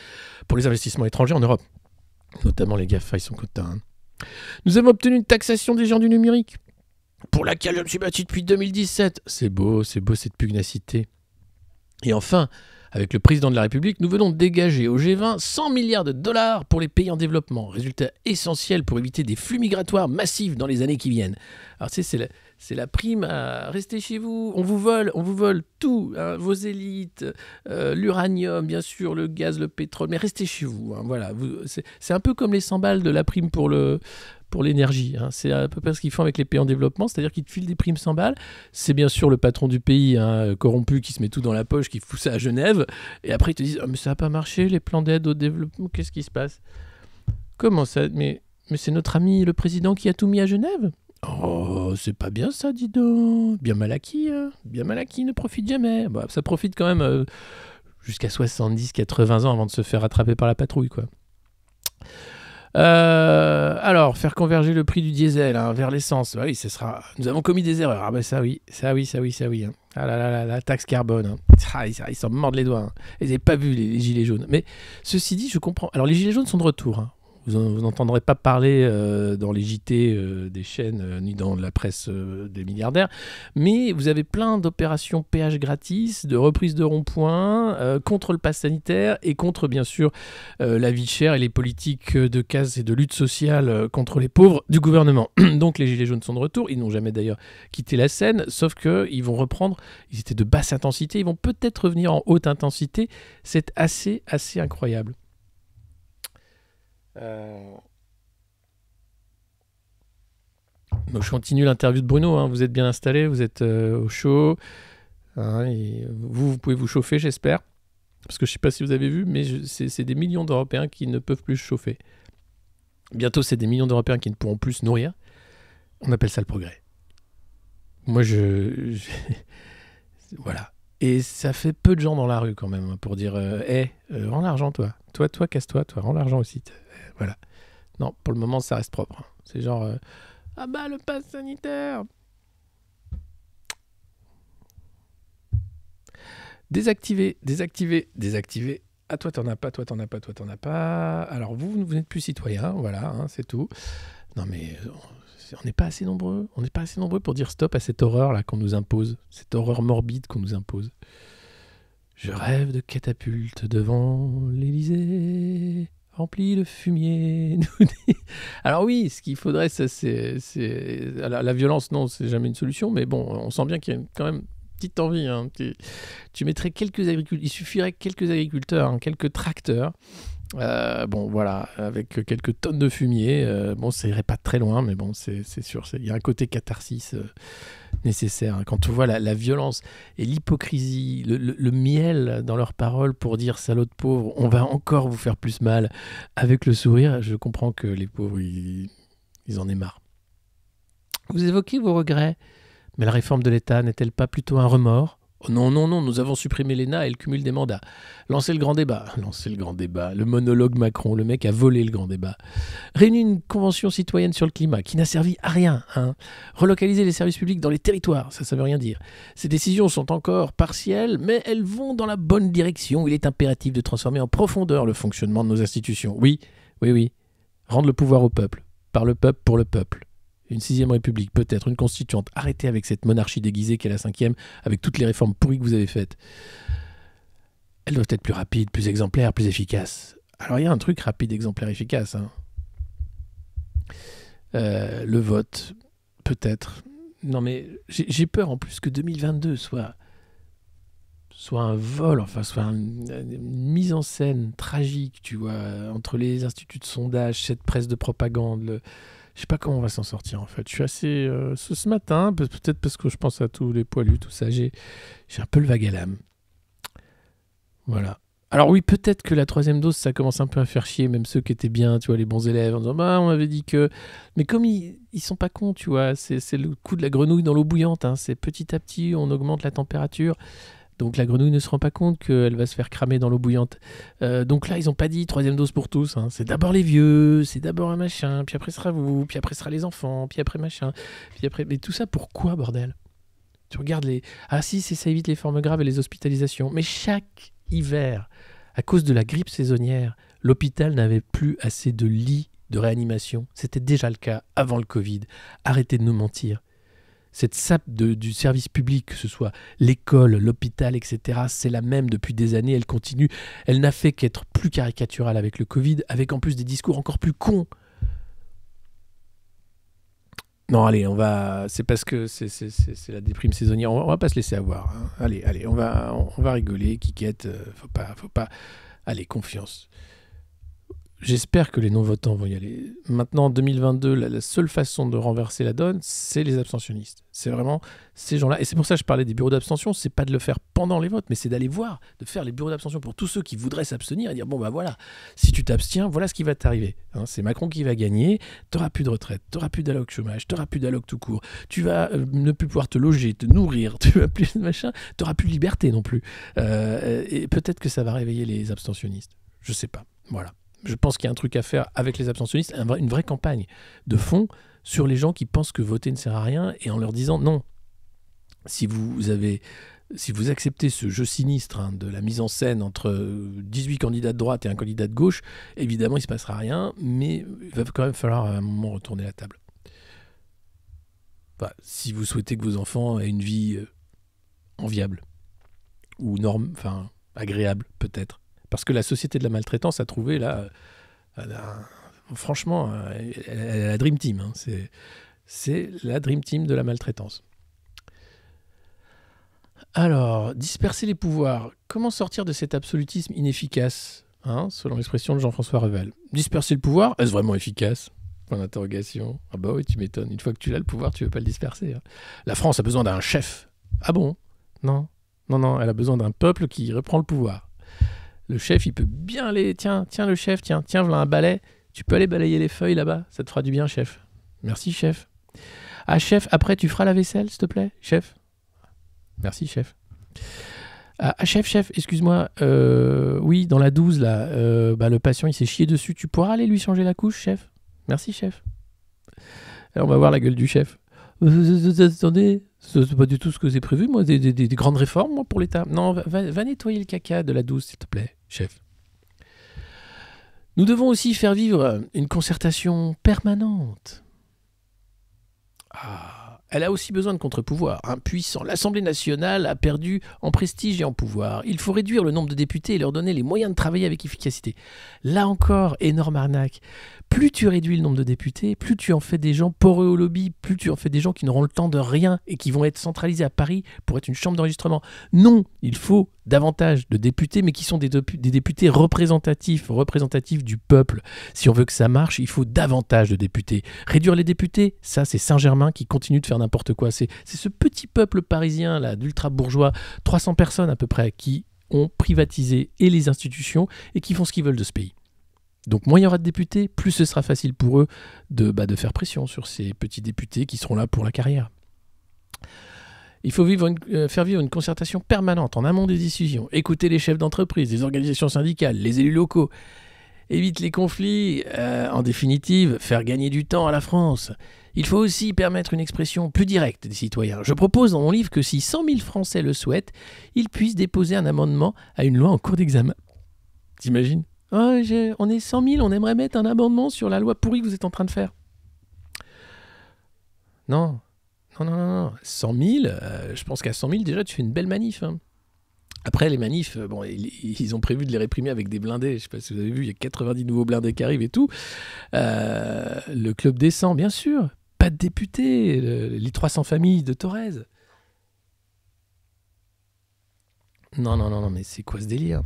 pour les investissements étrangers en Europe. Notamment les GAFA, ils sont contents. Hein. Nous avons obtenu une taxation des géants du numérique, pour laquelle je me suis battu depuis 2017. C'est beau cette pugnacité. Et enfin, avec le président de la République, nous venons de dégager au G20 100 milliards de dollars pour les pays en développement. Résultat essentiel pour éviter des flux migratoires massifs dans les années qui viennent. Alors c'est la prime à rester chez vous. On vous vole tout, hein, vos élites, l'uranium, bien sûr, le gaz, le pétrole, mais restez chez vous. Hein, voilà, c'est un peu comme les 100 balles de la prime pour l'énergie. Hein. C'est à peu près ce qu'ils font avec les pays en développement, c'est-à-dire qu'ils te filent des primes 100 balles. C'est bien sûr le patron du pays, hein, corrompu, qui se met tout dans la poche, qui fout ça à Genève, et après ils te disent « mais ça n'a pas marché, les plans d'aide au développement, qu'est-ce qui se passe ?» Comment ça? Mais c'est notre ami le président qui a tout mis à Genève? Oh, c'est pas bien ça, dis donc. Bien mal acquis, hein. Bien mal acquis ne profite jamais. Bah, ça profite quand même jusqu'à 70-80 ans avant de se faire attraper par la patrouille, quoi. Alors, faire converger le prix du diesel vers l'essence. Oui, ce sera. Nous avons commis des erreurs. Ah bah ça oui. Hein. Ah là, la taxe carbone. Hein. Ah, ils s'en mordent les doigts. Hein. Ils n'avaient pas vu les gilets jaunes. Mais ceci dit, je comprends. Alors, les gilets jaunes sont de retour. Hein. Vous n'entendrez pas parler dans les JT des chaînes ni dans la presse des milliardaires, mais vous avez plein d'opérations péage gratis, de reprise de ronds-points, contre le pass sanitaire et contre, bien sûr, la vie chère et les politiques de casse et de lutte sociale contre les pauvres du gouvernement. Donc les Gilets jaunes sont de retour, ils n'ont jamais d'ailleurs quitté la scène, sauf qu'ils vont reprendre, ils étaient de basse intensité, ils vont peut-être revenir en haute intensité, c'est assez incroyable. Donc je continue l'interview de Bruno, hein. Vous êtes bien installé, vous êtes au chaud, hein, et vous pouvez vous chauffer, j'espère, parce que je ne sais pas si vous avez vu, mais c'est des millions d'Européens qui ne peuvent plus se chauffer. Bientôt c'est des millions d'Européens qui ne pourront plus se nourrir. On appelle ça le progrès. Moi voilà. Et ça fait peu de gens dans la rue quand même pour dire rends l'argent toi, casse-toi, toi, rends l'argent aussi. Voilà. Non, pour le moment, ça reste propre. C'est genre, Ah bah le pass sanitaire. Désactiver. Ah toi t'en as pas, toi t'en as pas, toi t'en as pas. Alors vous n'êtes plus citoyen, voilà, hein, c'est tout. Non mais on n'est pas assez nombreux. On n'est pas assez nombreux pour dire stop à cette horreur là qu'on nous impose, cette horreur morbide qu'on nous impose. Je rêve de catapultes devant l'Élysée, rempli de fumier. Alors oui, ce qu'il faudrait, ça, c'est la violence, non, c'est jamais une solution, mais bon, on sent bien qu'il y a quand même une petite envie. Hein. Tu mettrais quelques agriculteurs, il suffirait quelques agriculteurs, hein, quelques tracteurs. Bon, voilà, avec quelques tonnes de fumier. Bon, ça irait pas très loin, mais bon, c'est sûr. Il y a un côté catharsis nécessaire. Hein. Quand tu vois la violence et l'hypocrisie, le miel dans leurs paroles pour dire salaud de pauvre, on va encore vous faire plus mal avec le sourire, je comprends que les pauvres, ils en aient marre. Vous évoquez vos regrets, mais la réforme de l'État n'est-elle pas plutôt un remords ? Oh non, nous avons supprimé l'ENA et le cumul des mandats. Lancez le grand débat, le monologue Macron, le mec a volé le grand débat. Réunir une convention citoyenne sur le climat qui n'a servi à rien. Hein. Relocaliser les services publics dans les territoires, ça veut rien dire. Ces décisions sont encore partielles, mais elles vont dans la bonne direction. Il est impératif de transformer en profondeur le fonctionnement de nos institutions. Oui. Rendre le pouvoir au peuple, par le peuple, pour le peuple. Une 6e république, peut-être, une constituante. Arrêtez avec cette monarchie déguisée qu'est la 5e, avec toutes les réformes pourries que vous avez faites. Elles doivent être plus rapides, plus exemplaires, plus efficaces. Alors il y a un truc rapide, exemplaire, efficace. Hein. Le vote, peut-être. Non mais j'ai peur en plus que 2022 soit un vol, enfin soit une mise en scène tragique, tu vois, entre les instituts de sondage, cette presse de propagande, je sais pas comment on va s'en sortir en fait. Je suis assez... ce matin, peut-être parce que je pense à tous les poilus, tout ça, j'ai un peu le vague à l'âme. Voilà. Alors oui, peut-être que la 3e dose, ça commence un peu à faire chier, même ceux qui étaient bien, tu vois, les bons élèves, en disant, bah, on avait dit que... Mais comme ils sont pas cons, tu vois, c'est le coup de la grenouille dans l'eau bouillante, hein. C'est petit à petit, on augmente la température. Donc la grenouille ne se rend pas compte qu'elle va se faire cramer dans l'eau bouillante. Donc là, ils n'ont pas dit 3e dose pour tous. Hein. C'est d'abord les vieux, c'est d'abord un machin, puis après ce sera vous, puis après ce sera les enfants, puis après machin, puis après... Mais tout ça pourquoi, bordel ? Tu regardes les... Ah si, ça évite les formes graves et les hospitalisations. Mais chaque hiver, à cause de la grippe saisonnière, l'hôpital n'avait plus assez de lits de réanimation. C'était déjà le cas avant le Covid. Arrêtez de nous mentir. Cette sape du service public, que ce soit l'école, l'hôpital, etc., c'est la même depuis des années, elle continue. Elle n'a fait qu'être plus caricaturale avec le Covid, avec en plus des discours encore plus cons. Non, allez, on va... C'est parce que c'est la déprime saisonnière, on va pas se laisser avoir. Hein. Allez, on va rigoler, Kikette, faut pas... Allez, confiance. J'espère que les non-votants vont y aller. Maintenant, en 2022, la seule façon de renverser la donne, c'est les abstentionnistes. C'est vraiment ces gens-là. Et c'est pour ça que je parlais des bureaux d'abstention. C'est pas de le faire pendant les votes, mais c'est d'aller voir, de faire les bureaux d'abstention pour tous ceux qui voudraient s'abstenir et dire, bon, bah voilà, si tu t'abstiens, voilà ce qui va t'arriver. Hein, c'est Macron qui va gagner. T'auras plus de retraite, t'auras plus d'alloc chômage, t'auras plus d'alloc tout court. Tu vas ne plus pouvoir te loger, te nourrir, tu vas plus de machin, t'auras plus de liberté non plus. Et peut-être que ça va réveiller les abstentionnistes. Je sais pas. Voilà. Je pense qu'il y a un truc à faire avec les abstentionnistes, une vraie campagne de fond sur les gens qui pensent que voter ne sert à rien et en leur disant non. Si vous acceptez ce jeu sinistre de la mise en scène entre 18 candidats de droite et un candidat de gauche, évidemment il ne se passera rien, mais il va quand même falloir à un moment retourner la table. Enfin, si vous souhaitez que vos enfants aient une vie enviable ou agréable peut-être. Parce que la société de la maltraitance a trouvé, là, franchement, elle a la Dream Team. Hein. C'est la Dream Team de la maltraitance. Alors, disperser les pouvoirs. Comment sortir de cet absolutisme inefficace, hein, selon l'expression de Jean-François Revel ? Disperser le pouvoir, est-ce vraiment efficace ? Point d'interrogation. Ah bah oui, tu m'étonnes. Une fois que tu l'as, le pouvoir, tu ne veux pas le disperser. Hein. La France a besoin d'un chef. Ah bon ? Non, elle a besoin d'un peuple qui reprend le pouvoir. Le chef, il peut bien aller... Tiens, le chef, tiens, voilà un balai. Tu peux aller balayer les feuilles là-bas. Ça te fera du bien, chef. Merci, chef. Ah, chef, après, tu feras la vaisselle, s'il te plaît, chef. Merci, chef. Ah, chef, excuse-moi. Oui, dans la 12, là, le patient, il s'est chié dessus. Tu pourras aller lui changer la couche, chef. Merci, chef. Alors, on va voir la gueule du chef. Attendez, c'est pas du tout ce que j'ai prévu, moi, des grandes réformes, moi, pour l'État. Non, va nettoyer le caca de la douce, s'il te plaît, chef. Nous devons aussi faire vivre une concertation permanente. Elle a aussi besoin de contre-pouvoir. Puissant. L'Assemblée nationale a perdu en prestige et en pouvoir. Il faut réduire le nombre de députés et leur donner les moyens de travailler avec efficacité. Là encore, énorme arnaque. Plus tu réduis le nombre de députés, plus tu en fais des gens poreux au lobby, plus tu en fais des gens qui n'auront le temps de rien et qui vont être centralisés à Paris pour être une chambre d'enregistrement. Non, il faut davantage de députés, mais qui sont des députés représentatifs du peuple. Si on veut que ça marche, il faut davantage de députés. Réduire les députés, ça c'est Saint-Germain qui continue de faire n'importe quoi. C'est ce petit peuple parisien là, d'ultra-bourgeois, 300 personnes à peu près, qui ont privatisé et les institutions et qui font ce qu'ils veulent de ce pays. Donc moins il y aura de députés, plus ce sera facile pour eux de faire pression sur ces petits députés qui seront là pour la carrière. Il faut faire vivre une concertation permanente en amont des décisions, écouter les chefs d'entreprise, les organisations syndicales, les élus locaux, évite les conflits, en définitive, faire gagner du temps à la France. Il faut aussi permettre une expression plus directe des citoyens. Je propose dans mon livre que si 100 000 Français le souhaitent, ils puissent déposer un amendement à une loi en cours d'examen. T'imagines ? On est 100 000, on aimerait mettre un amendement sur la loi pourrie que vous êtes en train de faire. Non. 100 000, je pense qu'à 100 000, déjà, tu fais une belle manif. Hein. Après, les manifs, ils ont prévu de les réprimer avec des blindés. Je ne sais pas si vous avez vu, il y a 90 nouveaux blindés qui arrivent et tout. Le club descend, bien sûr. Pas de députés. Les 300 familles de Thorez. Non, mais c'est quoi ce délire ?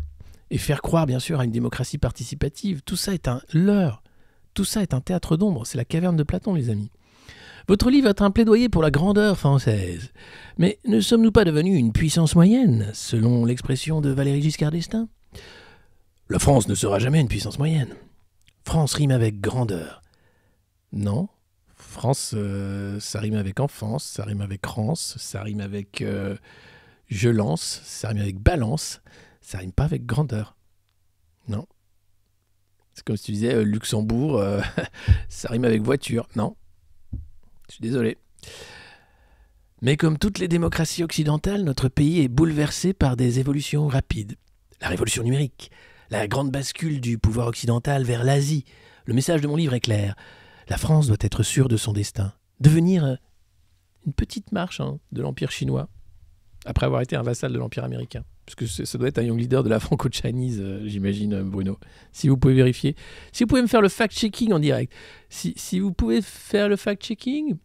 Et faire croire, bien sûr, à une démocratie participative. Tout ça est un leurre. Tout ça est un théâtre d'ombre. C'est la caverne de Platon, les amis. Votre livre est un plaidoyer pour la grandeur française. Mais ne sommes-nous pas devenus une puissance moyenne, selon l'expression de Valéry Giscard d'Estaing ? La France ne sera jamais une puissance moyenne. France rime avec grandeur. Non. France, ça rime avec enfance, ça rime avec rance, ça rime avec je lance, ça rime avec balance. Ça rime pas avec grandeur. Non. C'est comme si tu disais Luxembourg, ça rime avec voiture. Non. Je suis désolé. Mais comme toutes les démocraties occidentales, notre pays est bouleversé par des évolutions rapides. La révolution numérique, la grande bascule du pouvoir occidental vers l'Asie. Le message de mon livre est clair. La France doit être sûre de son destin. Devenir une petite marche de l'Empire chinois, après avoir été un vassal de l'Empire américain. Parce que ça doit être un young leader de la franco-chinese, j'imagine, Bruno. Si vous pouvez vérifier. Si vous pouvez me faire le fact-checking en direct. Si vous pouvez faire le fact-checking,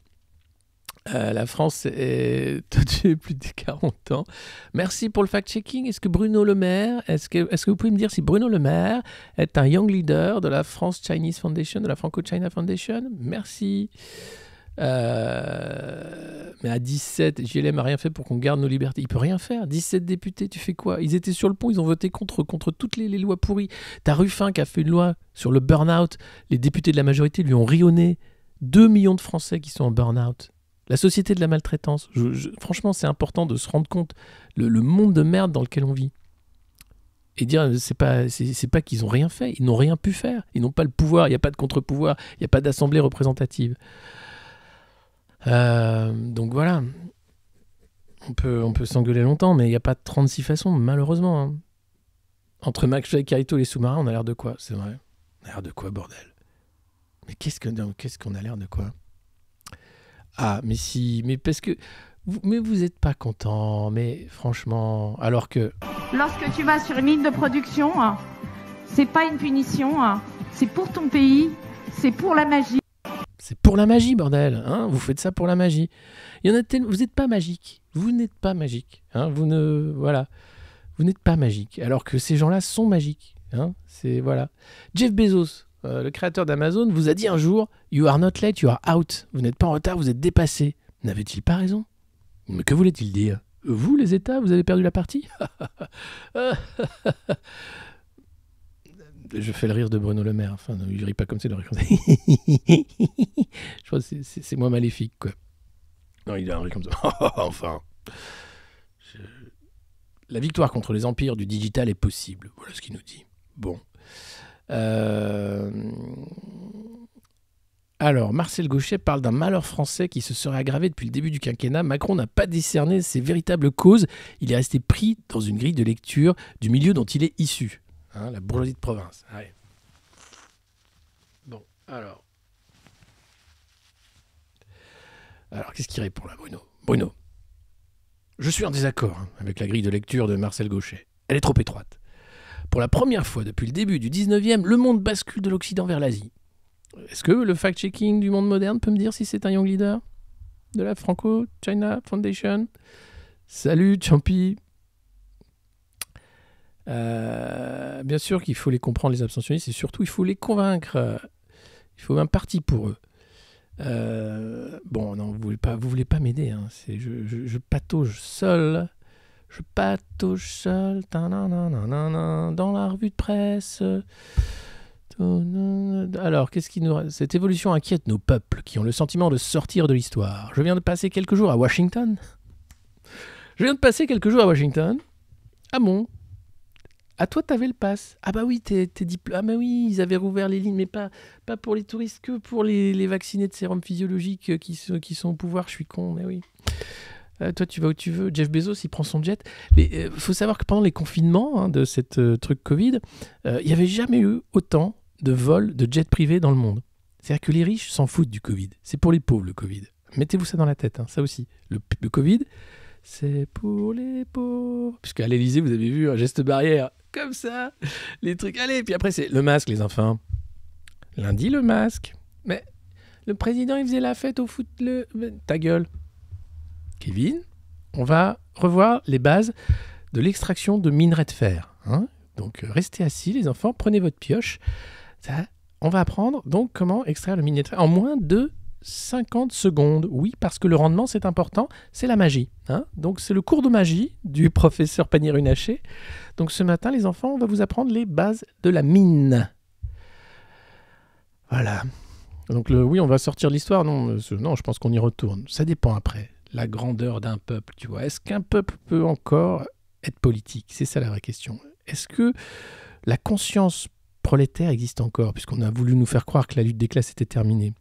la France est depuis plus de 40 ans. Merci pour le fact-checking. Est-ce que Bruno Le Maire, est-ce que vous pouvez me dire si Bruno Le Maire est un young leader de la France Chinese Foundation, de la Franco-China Foundation ? Merci. Mais à 17, JLM a rien fait pour qu'on garde nos libertés. Il peut rien faire. 17 députés, tu fais quoi ? Ils étaient sur le pont, ils ont voté contre toutes les lois pourries. T'as Ruffin qui a fait une loi sur le burn-out. Les députés de la majorité lui ont ri au nez. 2 millions de Français qui sont en burn-out. La société de la maltraitance. Franchement, c'est important de se rendre compte le monde de merde dans lequel on vit. Et dire, c'est pas qu'ils ont rien fait. Ils n'ont rien pu faire. Ils n'ont pas le pouvoir. Il n'y a pas de contre-pouvoir. Il n'y a pas d'assemblée représentative. Donc voilà, on peut s'engueuler longtemps, mais il n'y a pas 36 façons, malheureusement. Hein. Entre McFly, Carito et les sous-marins, on a l'air de quoi ? C'est vrai. On a l'air de quoi, bordel ? Mais qu'est-ce qu'on a l'air de quoi ? Ah, mais parce que... vous n'êtes pas content, mais franchement, alors que... Lorsque tu vas sur une ligne de production, c'est pas une punition, c'est pour ton pays, c'est pour la magie. C'est pour la magie, bordel. Hein, vous faites ça pour la magie. Il y en a vous n'êtes pas magique. Vous n'êtes pas magique. Hein, vous n'êtes pas magique. Alors que ces gens-là sont magiques. Hein, voilà. Jeff Bezos, le créateur d'Amazon, vous a dit un jour « You are not late, you are out ». Vous n'êtes pas en retard, vous êtes dépassé. N'avait-il pas raison ? Mais que voulait-il dire ? Vous, les États, vous avez perdu la partie ? Je fais le rire de Bruno Le Maire. Enfin, il ne rit pas comme ça, il rit comme ça. Je crois que c'est moi maléfique, quoi. Non, il a un rire comme ça. Enfin. La victoire contre les empires du digital est possible. Voilà ce qu'il nous dit. Bon. Alors, Marcel Gauchet parle d'un malheur français qui se serait aggravé depuis le début du quinquennat. Macron n'a pas discerné ses véritables causes. Il est resté pris dans une grille de lecture du milieu dont il est issu. Hein, la bourgeoisie de province. Allez. Bon, alors, qu'est-ce qu'il répond là, Bruno ? Bruno, je suis en désaccord avec la grille de lecture de Marcel Gauchet. Elle est trop étroite. Pour la première fois depuis le début du 19e, le monde bascule de l'Occident vers l'Asie. Est-ce que le fact-checking du monde moderne peut me dire si c'est un young leader de la Franco-China Foundation ? Salut, Champi. Bien sûr qu'il faut les comprendre, les abstentionnistes, et surtout il faut les convaincre. Il faut un parti pour eux. Bon, non, vous voulez pas m'aider. Hein. Je patauge seul. Je patauge seul. Dans la revue de presse. Alors, qu'est-ce qui nous... Cette évolution inquiète nos peuples qui ont le sentiment de sortir de l'histoire. Je viens de passer quelques jours à Washington. Ah bon ? Ah, toi, t'avais le pass. Ah bah oui, t'es diplômé. Ah bah oui, ils avaient rouvert les lignes, mais pas pour les touristes, que pour les vaccinés de sérum physiologique qui sont au pouvoir. Je suis con, mais oui. Toi, tu vas où tu veux. Jeff Bezos, il prend son jet. Il faut savoir que pendant les confinements de cette truc Covid, il n'y avait jamais eu autant de vols de jets privés dans le monde. C'est-à-dire que les riches s'en foutent du Covid. C'est pour les pauvres, le Covid. Mettez-vous ça dans la tête, ça aussi. Le Covid, c'est pour les pauvres. Puisqu'à l'Élysée, vous avez vu un geste barrière. Comme ça, les trucs. Allez, puis après, c'est le masque, les enfants. Lundi, le masque. Mais le président, il faisait la fête au foot. Ta gueule. Kevin, on va revoir les bases de l'extraction de minerais de fer. Hein. Donc, restez assis, les enfants, prenez votre pioche. Ça, on va apprendre donc comment extraire le minerai de fer en moins de 50 secondes. Oui, parce que le rendement, c'est important, c'est la magie. Hein. Donc, c'est le cours de magie du professeur Pannier-Runacher. Donc, ce matin, les enfants, on va vous apprendre les bases de la mine. Voilà. Donc, oui, on va sortir de l'histoire. Non, je pense qu'on y retourne. Ça dépend après. La grandeur d'un peuple, tu vois. Est-ce qu'un peuple peut encore être politique ? C'est ça la vraie question. Est-ce que la conscience prolétaire existe encore, puisqu'on a voulu nous faire croire que la lutte des classes était terminée ?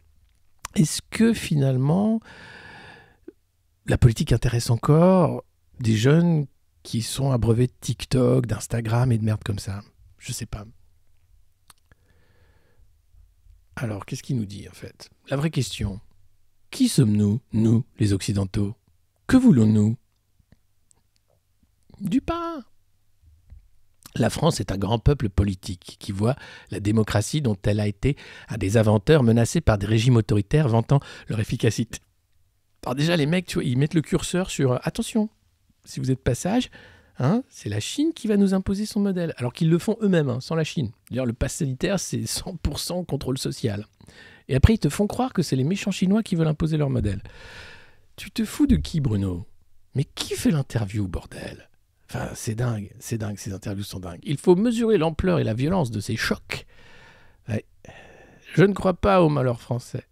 Est-ce que finalement, la politique intéresse encore des jeunes qui sont abreuvés de TikTok, d'Instagram et de merde comme ça ? Je sais pas. Alors, qu'est-ce qu'il nous dit en fait ? La vraie question, qui sommes-nous, nous, les Occidentaux ? Que voulons-nous ? Du pain. La France est un grand peuple politique qui voit la démocratie dont elle a été un des inventeurs menacée par des régimes autoritaires vantant leur efficacité. Alors déjà, les mecs, tu vois, ils mettent le curseur sur « Attention, si vous êtes pas sage, c'est la Chine qui va nous imposer son modèle. » Alors qu'ils le font eux-mêmes, sans la Chine. D'ailleurs, le pass sanitaire, c'est 100% contrôle social. Et après, ils te font croire que c'est les méchants Chinois qui veulent imposer leur modèle. Tu te fous de qui, Bruno ? Mais qui fait l'interview, bordel ? Enfin, c'est dingue, ces interviews sont dingues. Il faut mesurer l'ampleur et la violence de ces chocs. Ouais. Je ne crois pas au malheur français.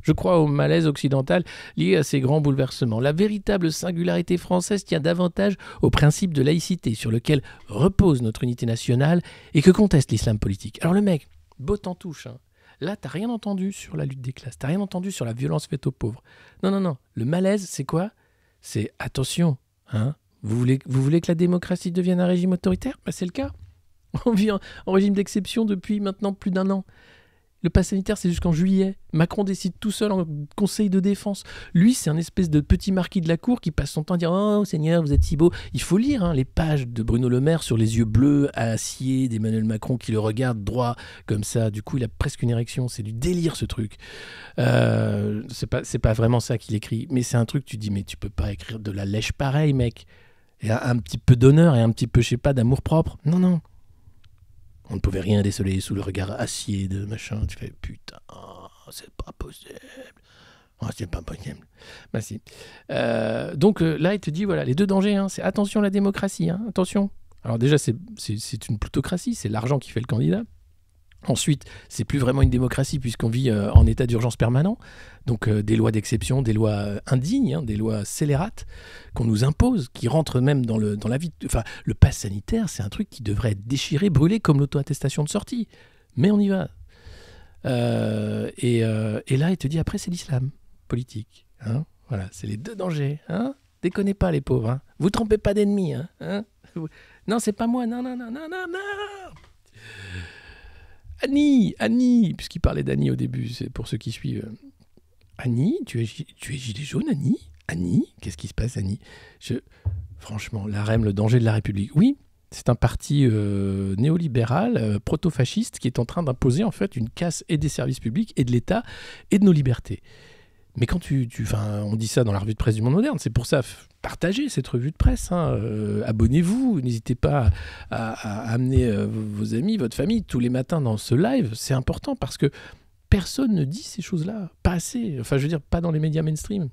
Je crois au malaise occidental lié à ces grands bouleversements. La véritable singularité française tient davantage au principe de laïcité sur lequel repose notre unité nationale et que conteste l'islam politique. Alors le mec, botte en touche, Là, t'as rien entendu sur la lutte des classes, t'as rien entendu sur la violence faite aux pauvres. Non. Le malaise, c'est quoi ? C'est attention, Vous voulez que la démocratie devienne un régime autoritaire ? C'est le cas. On vit en régime d'exception depuis maintenant plus d'1 an. Le pass sanitaire, c'est jusqu'en juillet. Macron décide tout seul en conseil de défense. Lui, c'est un espèce de petit marquis de la cour qui passe son temps à dire « Oh, Seigneur, vous êtes si beau ». Il faut lire les pages de Bruno Le Maire sur les yeux bleus à acier d'Emmanuel Macron qui le regarde droit comme ça. Du coup, il a presque une érection. C'est du délire, ce truc. C'est pas vraiment ça qu'il écrit. Mais c'est un truc, tu dis « Mais tu peux pas écrire de la lèche pareil, mec ». Et un petit peu d'honneur et un petit peu, d'amour-propre. Non. On ne pouvait rien déceler sous le regard acier de machin. Tu fais, putain, c'est pas possible. C'est pas possible. Bah si. Donc là, il te dit, voilà, les deux dangers, c'est attention à la démocratie, attention. Alors déjà, c'est une plutocratie, c'est l'argent qui fait le candidat. Ensuite, c'est plus vraiment une démocratie puisqu'on vit en état d'urgence permanent. Donc des lois d'exception, des lois indignes, des lois scélérates qu'on nous impose, qui rentrent même dans la vie. Enfin, le pass sanitaire, c'est un truc qui devrait être déchiré, brûlé comme l'auto-attestation de sortie. Mais on y va. Et là, il te dit, après, c'est l'islam politique. Hein, voilà, c'est les deux dangers. Hein, déconnez pas, les pauvres. Hein. Vous trompez pas d'ennemis. Hein. Non, c'est pas moi. Non. Annie, puisqu'il parlait d'Annie au début, c'est pour ceux qui suivent. Annie, tu es gilet jaune, Annie, qu'est-ce qui se passe, Annie? Franchement, l'AREM, le danger de la République. Oui, c'est un parti néolibéral, proto-fasciste, qui est en train d'imposer en fait une casse et des services publics et de l'État et de nos libertés. Mais quand on dit ça dans la revue de presse du Monde Moderne, c'est pour ça, partagez cette revue de presse, hein, abonnez-vous, n'hésitez pas à amener vos amis, votre famille tous les matins dans ce live, c'est important parce que personne ne dit ces choses-là, pas assez, enfin je veux dire pas dans les médias mainstream.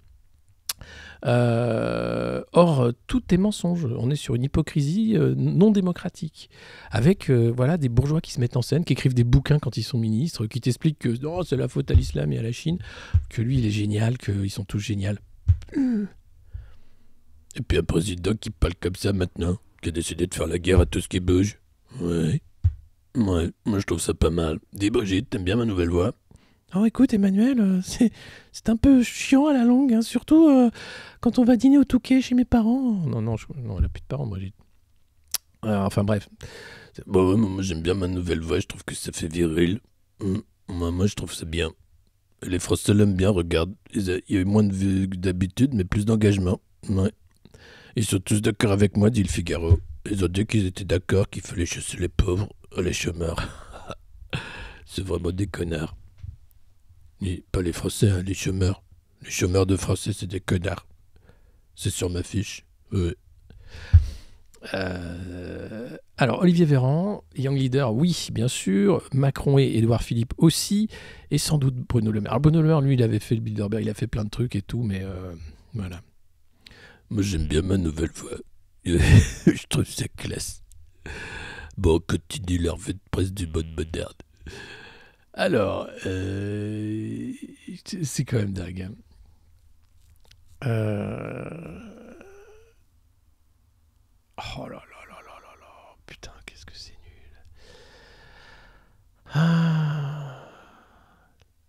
Or, tout est mensonge. On est sur une hypocrisie non démocratique, avec des bourgeois qui se mettent en scène, qui écrivent des bouquins quand ils sont ministres, qui t'expliquent que non, c'est la faute à l'islam et à la Chine, que lui il est génial, qu'ils sont tous géniaux. Et puis un président qui parle comme ça maintenant, qui a décidé de faire la guerre à tout ce qui bouge. Ouais, moi je trouve ça pas mal. Dis Brigitte, t'aimes bien ma nouvelle voix? Oh, écoute, Emmanuel, c'est un peu chiant à la longue, hein, surtout quand on va dîner au Touquet chez mes parents. Non, elle a plus de parents, Brigitte. Enfin, bref. Bon, moi, j'aime bien ma nouvelle voix, je trouve que ça fait viril. Moi, je trouve ça bien. Les Français l'aiment bien, regarde. Il y a eu moins de vues que d'habitude, mais plus d'engagement. Ouais. Ils sont tous d'accord avec moi, dit le Figaro. Ils ont dit qu'ils étaient d'accord qu'il fallait chasser les pauvres, les chômeurs. C'est vraiment des connards. Pas les Français, hein, les chômeurs. Les chômeurs de Français, c'est des connards. C'est sur ma fiche. Ouais. Alors, Olivier Véran, Young Leader, oui, bien sûr. Macron et Édouard Philippe aussi. Et sans doute Bruno Le Maire. Alors, Bruno Le Maire, lui, il avait fait le Bilderberg, il a fait plein de trucs et tout, mais voilà. Moi, j'aime bien ma nouvelle voix. Je trouve ça classe. Bon, on continue la revue de presse du Monde Moderne. Alors, c'est quand même dingue. Oh là là là là là là. Putain, qu'est-ce que c'est nul.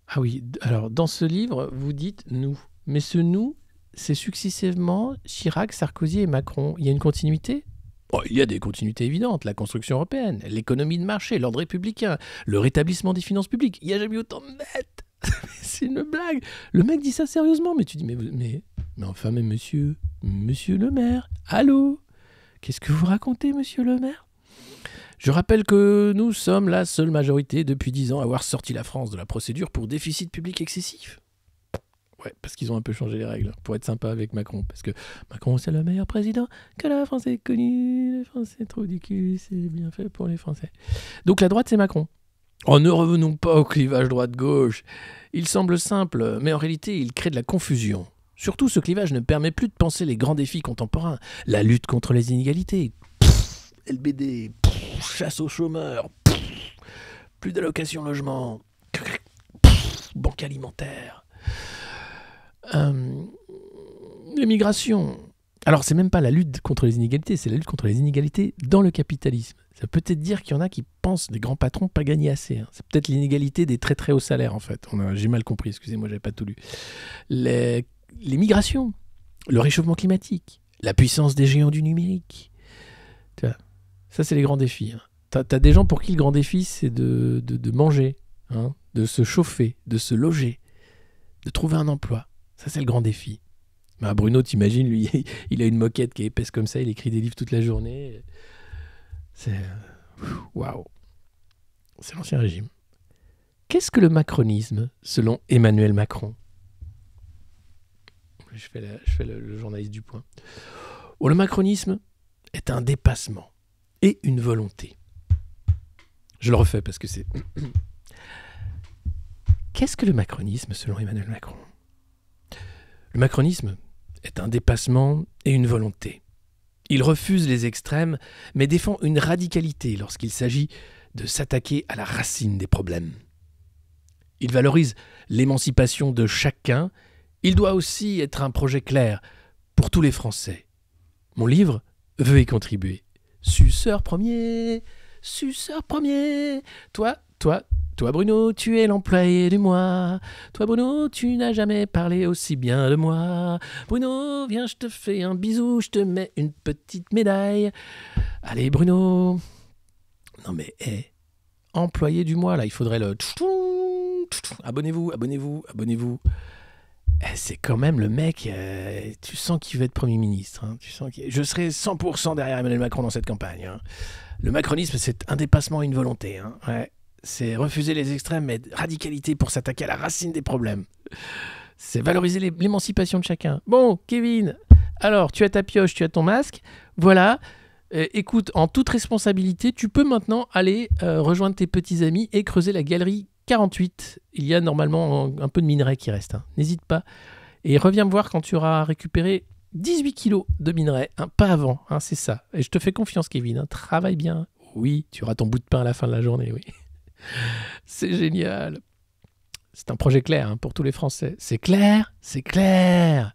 Ah oui, alors dans ce livre, vous dites « nous ». Mais ce « nous », c'est successivement Chirac, Sarkozy et Macron. Il y a une continuité ? Oh, il y a des continuités évidentes, la construction européenne, l'économie de marché, l'ordre républicain, le rétablissement des finances publiques. Il n'y a jamais eu autant de dettes. C'est une blague. Le mec dit ça sérieusement, mais tu dis, mais enfin, mais monsieur le maire, allô? Qu'est-ce que vous racontez, monsieur le maire? Je rappelle que nous sommes la seule majorité depuis 10 ans à avoir sorti la France de la procédure pour déficit public excessif. Ouais, parce qu'ils ont un peu changé les règles pour être sympa avec Macron. Parce que Macron, c'est le meilleur président que la France ait connu. Les Français trop du cul, c'est bien fait pour les Français. Donc la droite, c'est Macron. Oh, ne revenons pas au clivage droite-gauche. Il semble simple, mais en réalité, il crée de la confusion. Surtout, ce clivage ne permet plus de penser les grands défis contemporains. La lutte contre les inégalités. LBD. Chasse aux chômeurs. Plus d'allocation logement. Banque alimentaire. L'immigration. Alors, c'est même pas la lutte contre les inégalités, c'est la lutte contre les inégalités dans le capitalisme. Ça peut peut-être dire qu'il y en a qui pensent, des grands patrons, pas gagner assez. Hein. C'est peut-être l'inégalité des très très hauts salaires, en fait. J'ai mal compris, excusez-moi, j'avais pas tout lu. Les migrations, le réchauffement climatique, la puissance des géants du numérique. Tu vois, ça, c'est les grands défis. Hein. T'as des gens pour qui le grand défi, c'est de manger, hein, de se chauffer, de se loger, de trouver un emploi. Ça, c'est le grand défi. Bah, Bruno, t'imagines, lui, il a une moquette qui est épaisse comme ça, il écrit des livres toute la journée. C'est... Waouh. C'est l'Ancien Régime. Qu'est-ce que le macronisme, selon Emmanuel Macron? Je fais le journaliste du Point. Oh, le macronisme est un dépassement et une volonté. Je le refais parce que c'est... Qu'est-ce que le macronisme, selon Emmanuel Macron? Le macronisme est un dépassement et une volonté. Il refuse les extrêmes, mais défend une radicalité lorsqu'il s'agit de s'attaquer à la racine des problèmes. Il valorise l'émancipation de chacun. Il doit aussi être un projet clair pour tous les Français. Mon livre veut y contribuer. Suceur premier, toi, Toi Bruno, tu es l'employé du mois. Toi Bruno, tu n'as jamais parlé aussi bien de moi. Bruno, viens, je te fais un bisou, je te mets une petite médaille. Allez Bruno. Non mais, employé du mois, là, il faudrait le... Abonnez-vous, abonnez-vous, abonnez-vous. C'est quand même le mec, tu sens qu'il veut être Premier ministre. Hein, je serai 100% derrière Emmanuel Macron dans cette campagne. Hein. Le macronisme, c'est un dépassement et une volonté. Hein. Ouais. C'est refuser les extrêmes, mais radicalité pour s'attaquer à la racine des problèmes. C'est valoriser l'émancipation de chacun. Bon, Kevin, alors, tu as ta pioche, tu as ton masque. Voilà. Écoute, en toute responsabilité, tu peux maintenant aller rejoindre tes petits amis et creuser la galerie 48. Il y a normalement un peu de minerai qui reste. Hein. N'hésite pas. Et reviens me voir quand tu auras récupéré 18 kilos de minerai. Hein, pas avant, hein, c'est ça. Et je te fais confiance, Kevin. Hein. Travaille bien. Oui, tu auras ton bout de pain à la fin de la journée, oui. C'est génial. C'est un projet clair hein, pour tous les Français. C'est clair, c'est clair.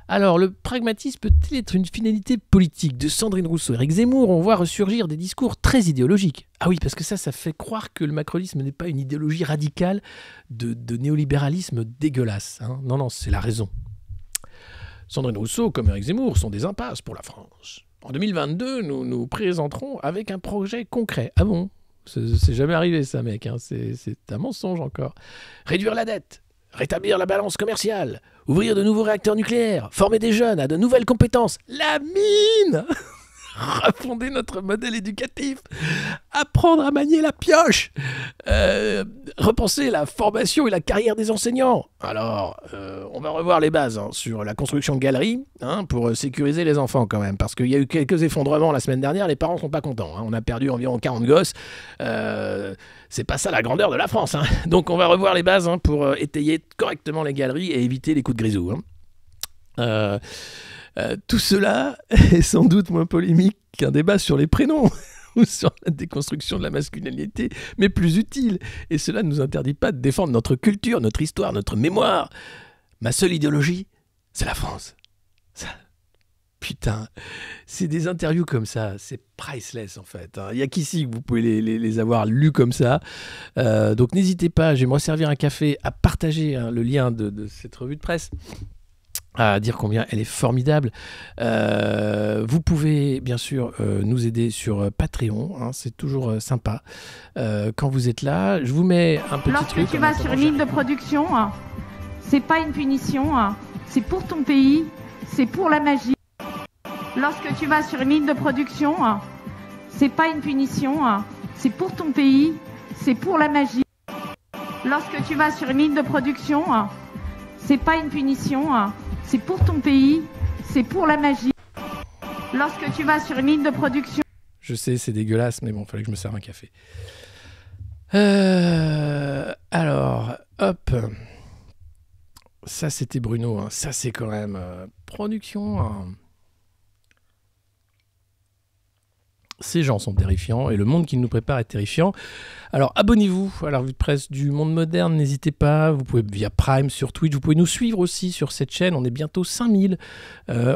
Alors, le pragmatisme peut-il être une finalité politique? De Sandrine Rousseau et Éric Zemmour, on voit ressurgir des discours très idéologiques. Ah oui, parce que ça fait croire que le macronisme n'est pas une idéologie radicale de néolibéralisme dégueulasse. Hein. Non, c'est la raison. Sandrine Rousseau, comme Éric Zemmour, sont des impasses pour la France. En 2022, nous nous présenterons avec un projet concret. Ah bon? C'est jamais arrivé ça, mec. Hein. C'est un mensonge encore. Réduire la dette. Rétablir la balance commerciale, ouvrir de nouveaux réacteurs nucléaires, former des jeunes à de nouvelles compétences, la mine, refonder notre modèle éducatif, apprendre à manier la pioche, repenser la formation et la carrière des enseignants. Alors, on va revoir les bases hein, sur la construction de galeries hein, pour sécuriser les enfants quand même, parce qu'il y a eu quelques effondrements la semaine dernière, les parents sont pas contents. Hein. On a perdu environ 40 gosses. C'est pas ça la grandeur de la France. Hein. Donc on va revoir les bases hein, pour étayer correctement les galeries et éviter les coups de grisou. Hein. Tout cela est sans doute moins polémique qu'un débat sur les prénoms ou sur la déconstruction de la masculinité, mais plus utile. Et cela ne nous interdit pas de défendre notre culture, notre histoire, notre mémoire. Ma seule idéologie, c'est la France. Ça... Putain, c'est des interviews comme ça, c'est priceless en fait. Il n'y a qu'ici que vous pouvez les avoir lus comme ça. Donc n'hésitez pas, je vais me resservir un café, à partager hein, le lien de cette revue de presse, à dire combien elle est formidable. Vous pouvez bien sûr nous aider sur Patreon, hein, c'est toujours sympa. Quand vous êtes là, je vous mets un petit truc. Lorsque tu vas sur une ligne de production, c'est pas une punition, c'est pour ton pays, c'est pour la magie. Lorsque tu vas sur une ligne de production, c'est pas une punition, c'est pour ton pays, c'est pour la magie. Lorsque tu vas sur une ligne de production, c'est pas une punition, c'est pour ton pays, c'est pour la magie. Lorsque tu vas sur une ligne de production... Je sais, c'est dégueulasse, mais bon, fallait que je me serve un café. Alors, hop. Ça, c'était Bruno. Hein. Ça, c'est quand même production... Hein. Ces gens sont terrifiants et le monde qu'ils nous préparent est terrifiant. Alors abonnez-vous à la revue de presse du Monde Moderne, n'hésitez pas, vous pouvez via Prime sur Twitch, vous pouvez nous suivre aussi sur cette chaîne, on est bientôt 5000,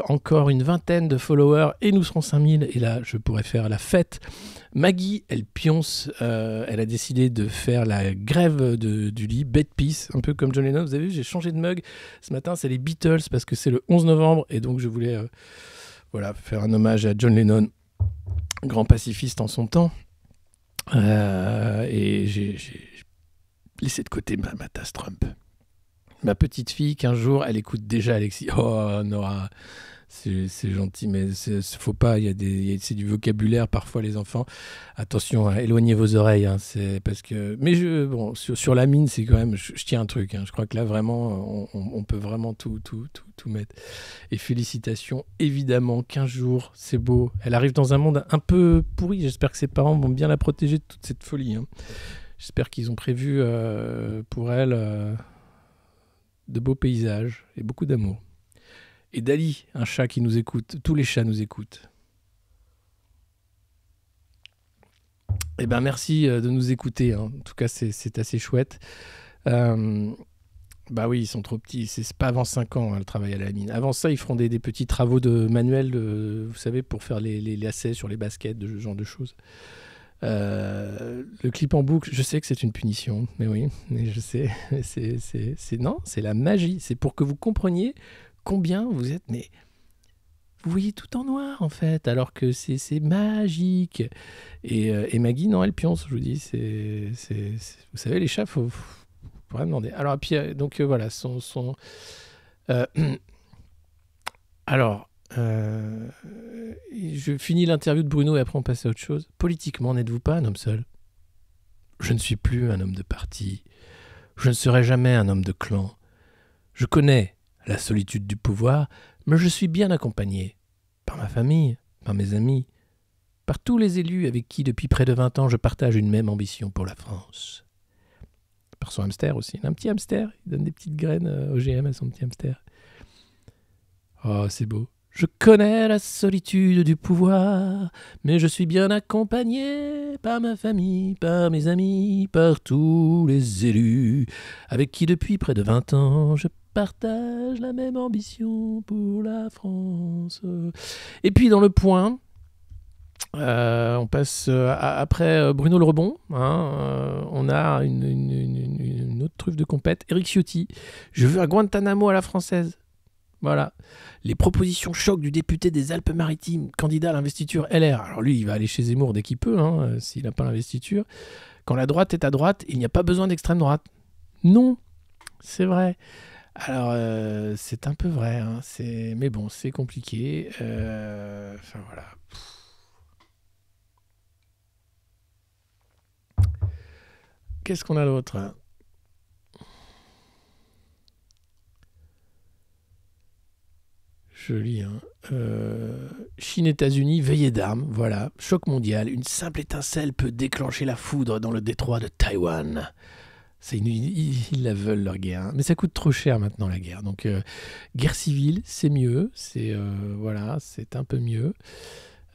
encore une vingtaine de followers et nous serons 5000 et là je pourrais faire la fête. Maggie, elle pionce, elle a décidé de faire la grève du lit, Bed Peace, un peu comme John Lennon, vous avez vu j'ai changé de mug, ce matin c'est les Beatles parce que c'est le 11 novembre et donc je voulais faire un hommage à John Lennon. Grand pacifiste en son temps, et j'ai laissé de côté ma tasse Trump. Ma petite fille, 15 jours, elle écoute déjà Alexis. Oh Nora, c'est gentil, mais faut pas. C'est du vocabulaire parfois les enfants. Attention, hein, éloignez vos oreilles. Hein, c'est parce que. Mais sur la mine, c'est quand même. Je tiens un truc. Hein, je crois que là vraiment, on peut vraiment tout mettre. Et félicitations, évidemment. 15 jours, c'est beau. Elle arrive dans un monde un peu pourri. J'espère que ses parents vont bien la protéger de toute cette folie. Hein. J'espère qu'ils ont prévu pour elle de beaux paysages et beaucoup d'amour. Et Dali, un chat qui nous écoute. Tous les chats nous écoutent. Eh ben merci de nous écouter. Hein. En tout cas, c'est assez chouette. Bah oui, ils sont trop petits. C'est pas avant 5 ans, hein, le travail à la mine. Avant ça, ils feront des petits travaux de manuel, vous savez, pour faire les lacets sur les baskets, ce genre de choses. Le clip en boucle, je sais que c'est une punition, mais oui, mais je sais. Non, c'est la magie. C'est pour que vous compreniez combien vous êtes. Mais vous voyez tout en noir en fait, alors que c'est magique. Et Maggie, non, elle pionce, je vous dis. Vous savez, les chats, faut rien demander. Alors, puis, donc voilà, euh, alors, je finis l'interview de Bruno et après on passe à autre chose. Politiquement, n'êtes-vous pas un homme seul ? Je ne suis plus un homme de parti. Je ne serai jamais un homme de clan. Je connais la solitude du pouvoir, mais je suis bien accompagné par ma famille, par mes amis, par tous les élus avec qui depuis près de 20 ans je partage une même ambition pour la France. Par son hamster aussi. Il a un petit hamster, il donne des petites graines OGM à son petit hamster. Oh, c'est beau. Je connais la solitude du pouvoir, mais je suis bien accompagné par ma famille, par mes amis, par tous les élus, avec qui depuis près de 20 ans je partage la même ambition pour la France. Et puis dans le point, on passe après Bruno Le Rebond, on a une autre truffe de compète, Éric Ciotti. Je veux un Guantanamo à la française. Voilà. Les propositions choc du député des Alpes-Maritimes, candidat à l'investiture LR. Alors lui, il va aller chez Zemmour dès qu'il peut, s'il n'a pas l'investiture. Quand la droite est à droite, il n'y a pas besoin d'extrême droite. Non, c'est vrai. Alors, c'est un peu vrai, mais bon, c'est compliqué. Enfin, voilà. Qu'est-ce qu'on a d'autre ? Je lis, Chine, États-Unis, veillée d'armes, voilà, choc mondial. Une simple étincelle peut déclencher la foudre dans le détroit de Taïwan. Ils la veulent, leur guerre. Mais ça coûte trop cher maintenant, la guerre. Donc, guerre civile, c'est mieux. Voilà, c'est un peu mieux.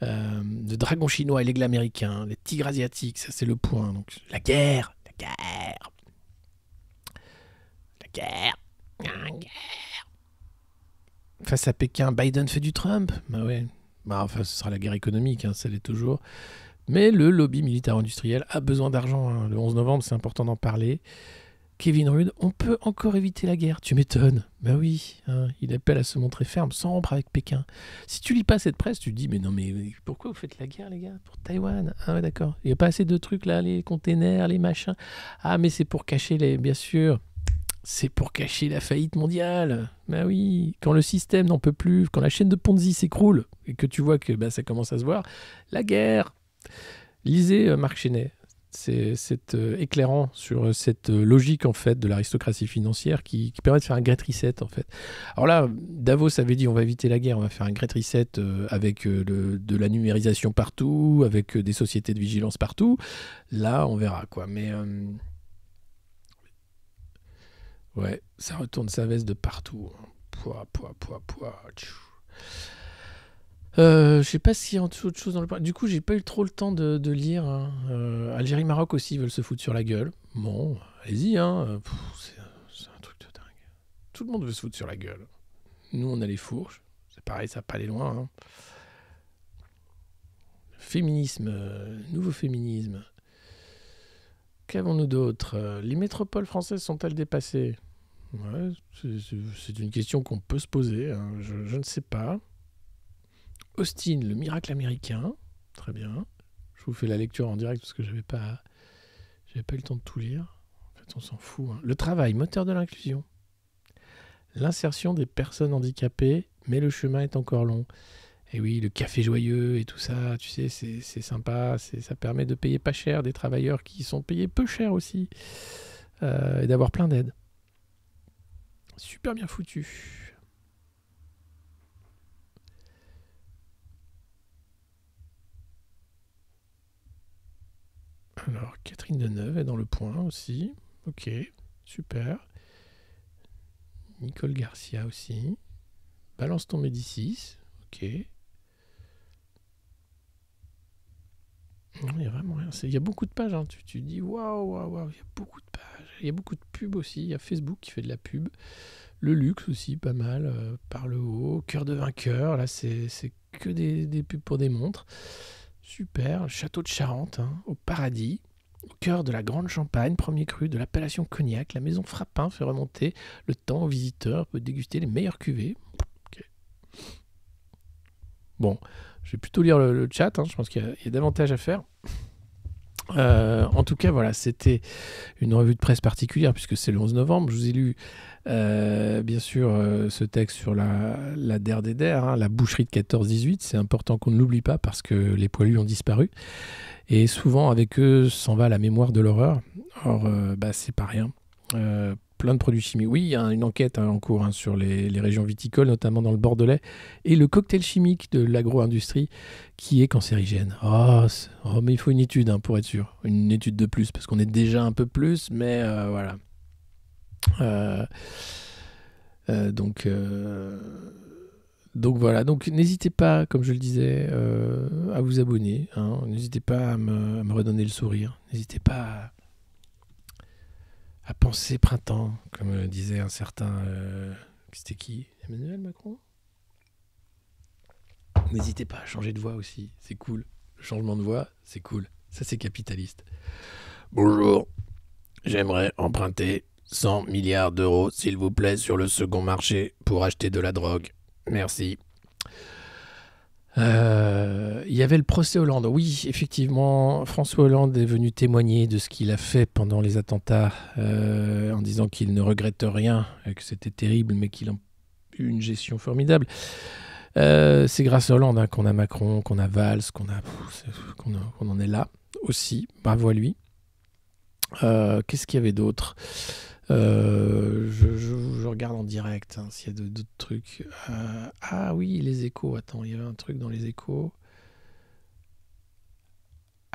Le dragon chinois et l'aigle américain, les tigres asiatiques, ça c'est le point. Donc, la guerre. Face à Pékin, Biden fait du Trump. Bah ouais. Enfin, ce sera la guerre économique, ça l'est toujours. Mais le lobby militaire-industriel a besoin d'argent. Le 11 novembre, c'est important d'en parler. Kevin Rudd, on peut encore éviter la guerre. Tu m'étonnes. Bah oui, il appelle à se montrer ferme, sans rompre avec Pékin. Si tu lis pas cette presse, tu te dis, mais non, mais pourquoi vous faites la guerre, les gars, pour Taïwan ? Ah ouais, d'accord. Il n'y a pas assez de trucs là, les containers, les machins. Ah, mais c'est pour cacher bien sûr. C'est pour cacher la faillite mondiale. Ben oui, quand le système n'en peut plus, quand la chaîne de Ponzi s'écroule, et que tu vois que ça commence à se voir, la guerre. Lisez Marc Chenet. C'est éclairant sur cette logique en fait de l'aristocratie financière qui permet de faire un great reset en fait. Alors là, Davos avait dit on va éviter la guerre, on va faire un great reset avec de la numérisation partout, avec des sociétés de vigilance partout. Là, on verra quoi. Mais ouais, ça retourne sa veste de partout. Pouah. Je sais pas s'il y a autre chose dans le... Du coup, j'ai pas eu trop le temps de lire. Algérie-Maroc aussi veulent se foutre sur la gueule. Bon, allez-y. C'est un truc de dingue. Tout le monde veut se foutre sur la gueule. Nous, on a les fourches. C'est pareil, ça va pas aller loin. Féminisme, nouveau féminisme. Qu'avons-nous d'autre ? Les métropoles françaises sont-elles dépassées ? Ouais, c'est une question qu'on peut se poser. Je ne sais pas. Austin, le miracle américain. Très bien. Je vous fais la lecture en direct parce que j'avais pas eu le temps de tout lire. En fait, on s'en fout. Le travail, moteur de l'inclusion. L'insertion des personnes handicapées, mais le chemin est encore long. Et oui, le café joyeux et tout ça, tu sais, c'est sympa. Ça permet de payer pas cher des travailleurs qui sont payés peu cher aussi. Et d'avoir plein d'aides. Super bien foutu. Alors, Catherine Deneuve est dans le point aussi. Ok, super. Nicole Garcia aussi. Balance ton Médicis. Ok. Non, il y a vraiment rien. Il y a beaucoup de pages. Tu dis waouh, il y a beaucoup de pages. Il y a beaucoup de pubs aussi. Il y a Facebook qui fait de la pub. Le luxe aussi, pas mal. Par le haut. Cœur de vainqueur. Là, c'est que des pubs pour des montres. Super, château de Charente, hein, au paradis, au cœur de la Grande Champagne, premier cru de l'appellation Cognac. La maison Frappin fait remonter le temps aux visiteurs, peut déguster les meilleures cuvées. Okay. Bon, je vais plutôt lire le chat, hein, je pense qu'il y a davantage à faire. En tout cas, voilà, c'était une revue de presse particulière puisque c'est le 11 novembre. Je vous ai lu, bien sûr, ce texte sur la DER des DER, hein, la boucherie de 14-18. C'est important qu'on ne l'oublie pas parce que les poilus ont disparu. Et souvent, avec eux, s'en va la mémoire de l'horreur. Or, c'est pas rien. Plein de produits chimiques. Oui, il y a une enquête en cours sur les régions viticoles, notamment dans le Bordelais, et le cocktail chimique de l'agro-industrie qui est cancérigène. Mais il faut une étude pour être sûr. Une étude de plus, parce qu'on est déjà un peu plus, mais voilà. Donc voilà, donc n'hésitez pas, comme je le disais, à vous abonner. Hein. N'hésitez pas à me redonner le sourire. N'hésitez pas à penser printemps, comme disait un certain... c'était qui ? Emmanuel Macron ? N'hésitez pas à changer de voix aussi, c'est cool. Le changement de voix, c'est cool. Ça, c'est capitaliste. Bonjour, j'aimerais emprunter 100 milliards d'euros, s'il vous plaît, sur le second marché pour acheter de la drogue. Merci. Il y avait le procès Hollande. Oui, effectivement, François Hollande est venu témoigner de ce qu'il a fait pendant les attentats en disant qu'il ne regrette rien, que c'était terrible, mais qu'il a eu une gestion formidable. C'est grâce à Hollande qu'on a Macron, qu'on a Valls, qu'on en est là aussi. Bravo à lui. Qu'est-ce qu'il y avait d'autre ? Je regarde en direct s'il y a d'autres trucs. Oui, les échos. Attends, il y avait un truc dans les échos.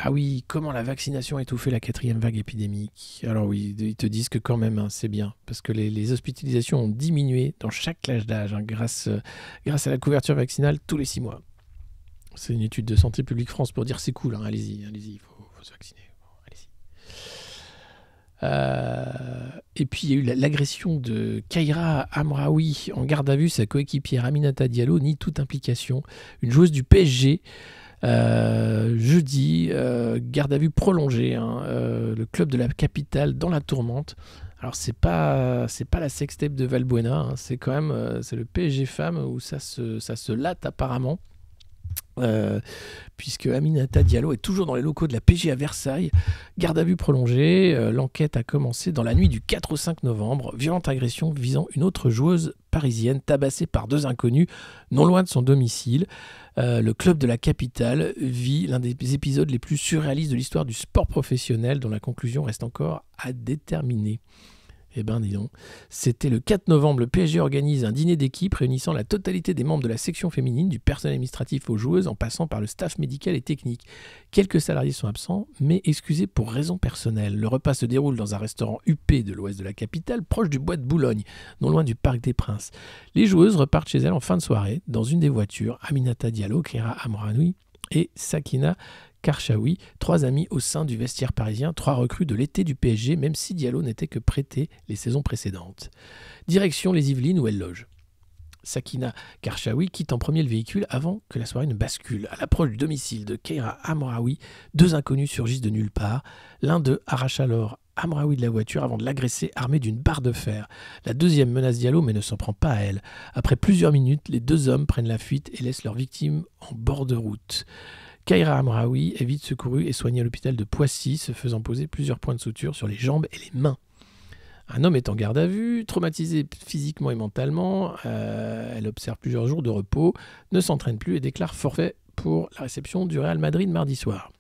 Ah oui, comment la vaccination a étouffé la 4e vague épidémique. Alors oui, ils te disent que quand même, c'est bien, parce que les hospitalisations ont diminué dans chaque classe d'âge grâce à la couverture vaccinale tous les 6 mois. C'est une étude de Santé publique France pour dire c'est cool, allez-y, il faut se vacciner. Et puis il y a eu l'agression de Kaira Amraoui en garde à vue. Sa coéquipière Aminata Diallo nie toute implication. Une joueuse du PSG, jeudi, garde à vue prolongée. Le club de la capitale dans la tourmente. Alors c'est pas la sextape de Valbuena, c'est quand même c'est le PSG Femmes où ça se latte apparemment. Puisque Aminata Diallo est toujours dans les locaux de la PJ à Versailles, garde à vue prolongée. L'enquête a commencé dans la nuit du 4 au 5 novembre. Violente agression visant une autre joueuse parisienne tabassée par 2 inconnus non loin de son domicile. Le club de la capitale vit l'un des épisodes les plus surréalistes de l'histoire du sport professionnel, dont la conclusion reste encore à déterminer. Eh ben, dis donc. C'était le 4 novembre, le PSG organise un dîner d'équipe réunissant la totalité des membres de la section féminine, du personnel administratif aux joueuses, en passant par le staff médical et technique. Quelques salariés sont absents, mais excusés pour raisons personnelles. Le repas se déroule dans un restaurant huppé de l'ouest de la capitale, proche du bois de Boulogne, non loin du Parc des Princes. Les joueuses repartent chez elles en fin de soirée, dans une des voitures. Aminata Diallo, Kaira Amraoui et Sakina Karchaoui, 3 amis au sein du vestiaire parisien, 3 recrues de l'été du PSG, même si Diallo n'était que prêté les saisons précédentes. Direction les Yvelines où elle loge. Sakina Karchaoui quitte en premier le véhicule avant que la soirée ne bascule. À l'approche du domicile de Kaira Amraoui, 2 inconnus surgissent de nulle part. L'un d'eux arrache alors Amraoui de la voiture avant de l'agresser armé d'une barre de fer. La deuxième menace Diallo mais ne s'en prend pas à elle. Après plusieurs minutes, les 2 hommes prennent la fuite et laissent leur victime en bord de route. Kaira Amraoui est vite secourue et soignée à l'hôpital de Poissy, se faisant poser plusieurs points de suture sur les jambes et les mains. Un homme est en garde à vue, traumatisé physiquement et mentalement. Elle observe plusieurs jours de repos, ne s'entraîne plus et déclare forfait pour la réception du Real Madrid mardi soir.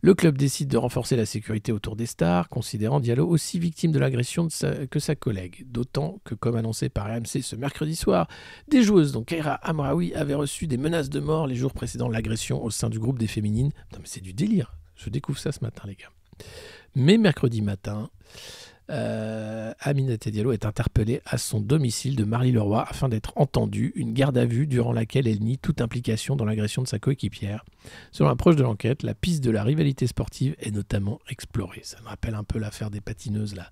Le club décide de renforcer la sécurité autour des stars, considérant Diallo aussi victime de l'agression que sa collègue. D'autant que, comme annoncé par RMC ce mercredi soir, des joueuses dont Kaira Amraoui avait reçu des menaces de mort les jours précédant l'agression au sein du groupe des féminines. Non mais c'est du délire, je découvre ça ce matin les gars. Mais mercredi matin, Aminata Diallo est interpellée à son domicile de Marly-le-Roi afin d'être entendue, une garde à vue durant laquelle elle nie toute implication dans l'agression de sa coéquipière. Selon un proche de l'enquête, la piste de la rivalité sportive est notamment explorée. Ça me rappelle un peu l'affaire des patineuses là.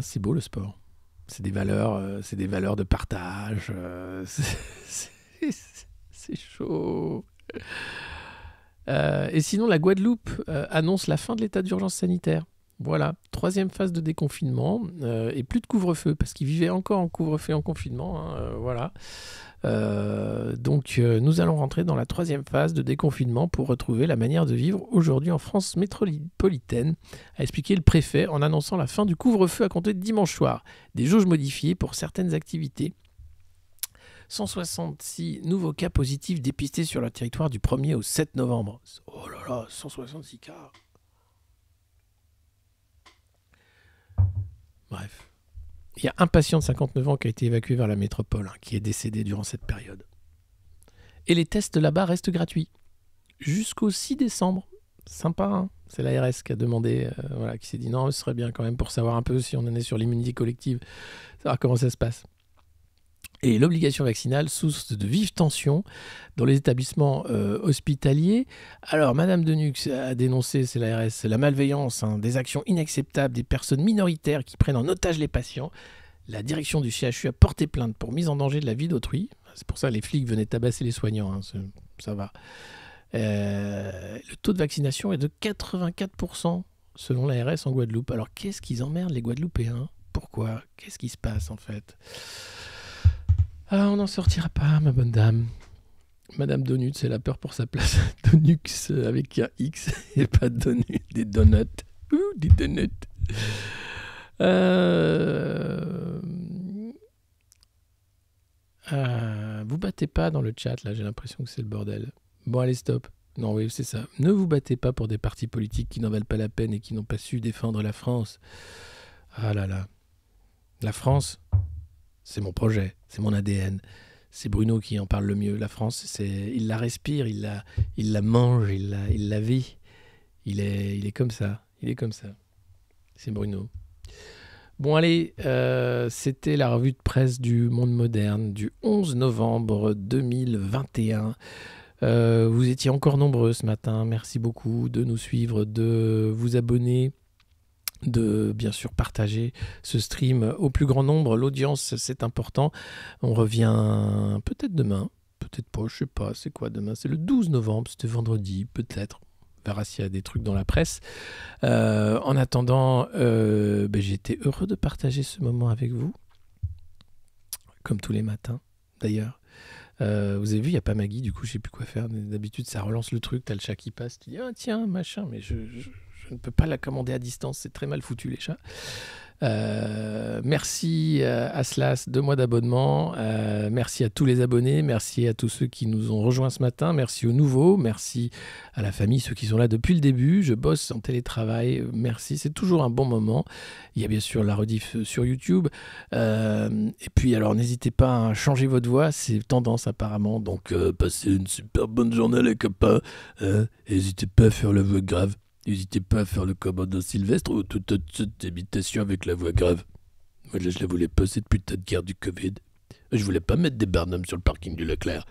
C'est beau le sport. c'est des valeurs de partage. C'est chaud. Et sinon, la Guadeloupe annonce la fin de l'état d'urgence sanitaire. Voilà, 3e phase de déconfinement et plus de couvre-feu parce qu'ils vivaient encore en couvre-feu et en confinement. Voilà. Donc, nous allons rentrer dans la 3e phase de déconfinement pour retrouver la manière de vivre aujourd'hui en France métropolitaine, a expliqué le préfet en annonçant la fin du couvre-feu à compter de dimanche soir. Des jauges modifiées pour certaines activités. 166 nouveaux cas positifs dépistés sur le territoire du 1er au 7 novembre. Oh là là, 166 cas. Bref. Il y a un patient de 59 ans qui a été évacué vers la métropole, qui est décédé durant cette période. Et les tests là-bas restent gratuits. Jusqu'au 6 décembre. Sympa, hein. C'est l'ARS qui a demandé, qui s'est dit non, ce serait bien quand même pour savoir un peu si on en est sur l'immunité collective, savoir comment ça se passe. Et l'obligation vaccinale, source de vives tensions dans les établissements hospitaliers. Alors, Madame Denux a dénoncé, c'est l'ARS, la malveillance, des actions inacceptables des personnes minoritaires qui prennent en otage les patients. La direction du CHU a porté plainte pour mise en danger de la vie d'autrui. C'est pour ça que les flics venaient tabasser les soignants, ça va. Le taux de vaccination est de 84% selon l'ARS en Guadeloupe. Alors, qu'est-ce qu'ils emmerdent les Guadeloupéens? Pourquoi? Qu'est-ce qui se passe en fait? Ah, on n'en sortira pas, ma bonne dame. Madame Donut, elle a peur pour sa place. Donux avec un X et pas Donut, des donuts. Des donuts. Vous battez pas dans le chat, là, j'ai l'impression que c'est le bordel. Bon, allez, stop. Non, oui, c'est ça. Ne vous battez pas pour des partis politiques qui n'en valent pas la peine et qui n'ont pas su défendre la France. Ah là là. La France, c'est mon projet, c'est mon ADN. C'est Bruno qui en parle le mieux. La France, il la respire, il la mange, il la vit. Il est comme ça. Il est comme ça. C'est Bruno. Bon, allez, c'était la revue de presse du Monde Moderne du 11 novembre 2021. Vous étiez encore nombreux ce matin. Merci beaucoup de nous suivre, de vous abonner, de bien sûr partager ce stream au plus grand nombre. L'audience, c'est important. On revient peut-être demain, peut-être pas, je sais pas, c'est quoi demain? C'est le 12 novembre, c'était vendredi, peut-être. On verra s'il y a des trucs dans la presse. En attendant, j'ai été heureux de partager ce moment avec vous, comme tous les matins d'ailleurs. Vous avez vu, il n'y a pas Maggie, du coup je sais plus quoi faire. D'habitude ça relance le truc, t'as le chat qui passe, tu dis ah tiens machin, mais je ne peux pas la commander à distance, c'est très mal foutu les chats. Merci à Slas, 2 mois d'abonnement. Merci à tous les abonnés, merci à tous ceux qui nous ont rejoints ce matin, merci aux nouveaux, merci à la famille, ceux qui sont là depuis le début. Je bosse en télétravail, merci, c'est toujours un bon moment. Il y a bien sûr la rediff sur YouTube. Et puis alors n'hésitez pas à changer votre voix, c'est tendance apparemment, donc passez une super bonne journée les copains. N'hésitez pas à faire la voix grave. N'hésitez pas à faire le commandant Sylvestre ou toute autre imitation avec la voix grave. Moi, je la voulais pas, cette putain de guerre du Covid. Je voulais pas mettre des Barnum sur le parking du Leclerc.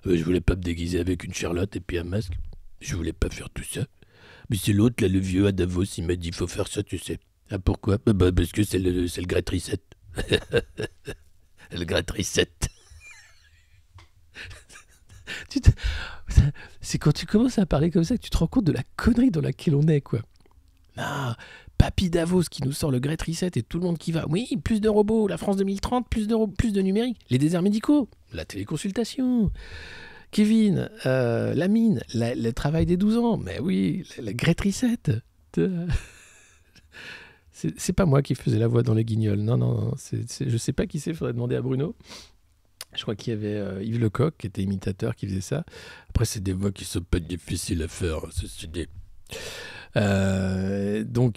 Je voulais pas me déguiser avec une Charlotte et puis un masque. Je voulais pas faire tout ça. Mais c'est l'autre, là, le vieux à Davos, il m'a dit, il faut faire ça, tu sais. Ah, pourquoi? Parce que c'est le Great Reset. Le Great Reset. C'est quand tu commences à parler comme ça que tu te rends compte de la connerie dans laquelle on est, quoi. Non, Papy Davos qui nous sort le Great Reset et tout le monde qui va. Oui, plus de robots, la France 2030, plus de numérique, les déserts médicaux, la téléconsultation, Kevin, la mine, le travail des 12 ans. Mais oui, le Great Reset. C'est pas moi qui faisais la voix dans les Guignols. Non, je sais pas qui c'est, il faudrait demander à Bruno. Je crois qu'il y avait Yves Lecoq qui était imitateur qui faisait ça. Après, c'est des voix qui sont pas difficiles à faire, ceci dit. Non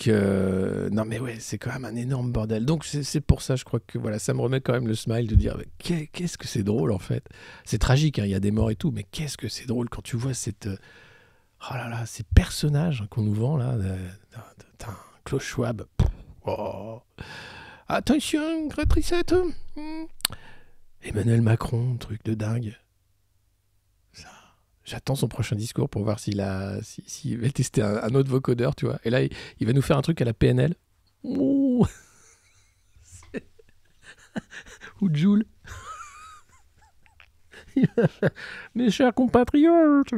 mais ouais, c'est quand même un énorme bordel. Donc c'est pour ça, je crois que voilà, ça me remet quand même le smile de dire qu'est-ce que c'est drôle en fait. C'est tragique, hein, il y a des morts et tout, mais qu'est-ce que c'est drôle quand tu vois ces personnages qu'on nous vend là, d'un Klaus Schwab. Oh. Attention, Great Reset. Emmanuel Macron, truc de dingue. Ça, j'attends son prochain discours pour voir s'il va tester un autre vocodeur, tu vois. Et là, il va nous faire un truc à la PNL. Oh Ou Joule. Mes chers compatriotes.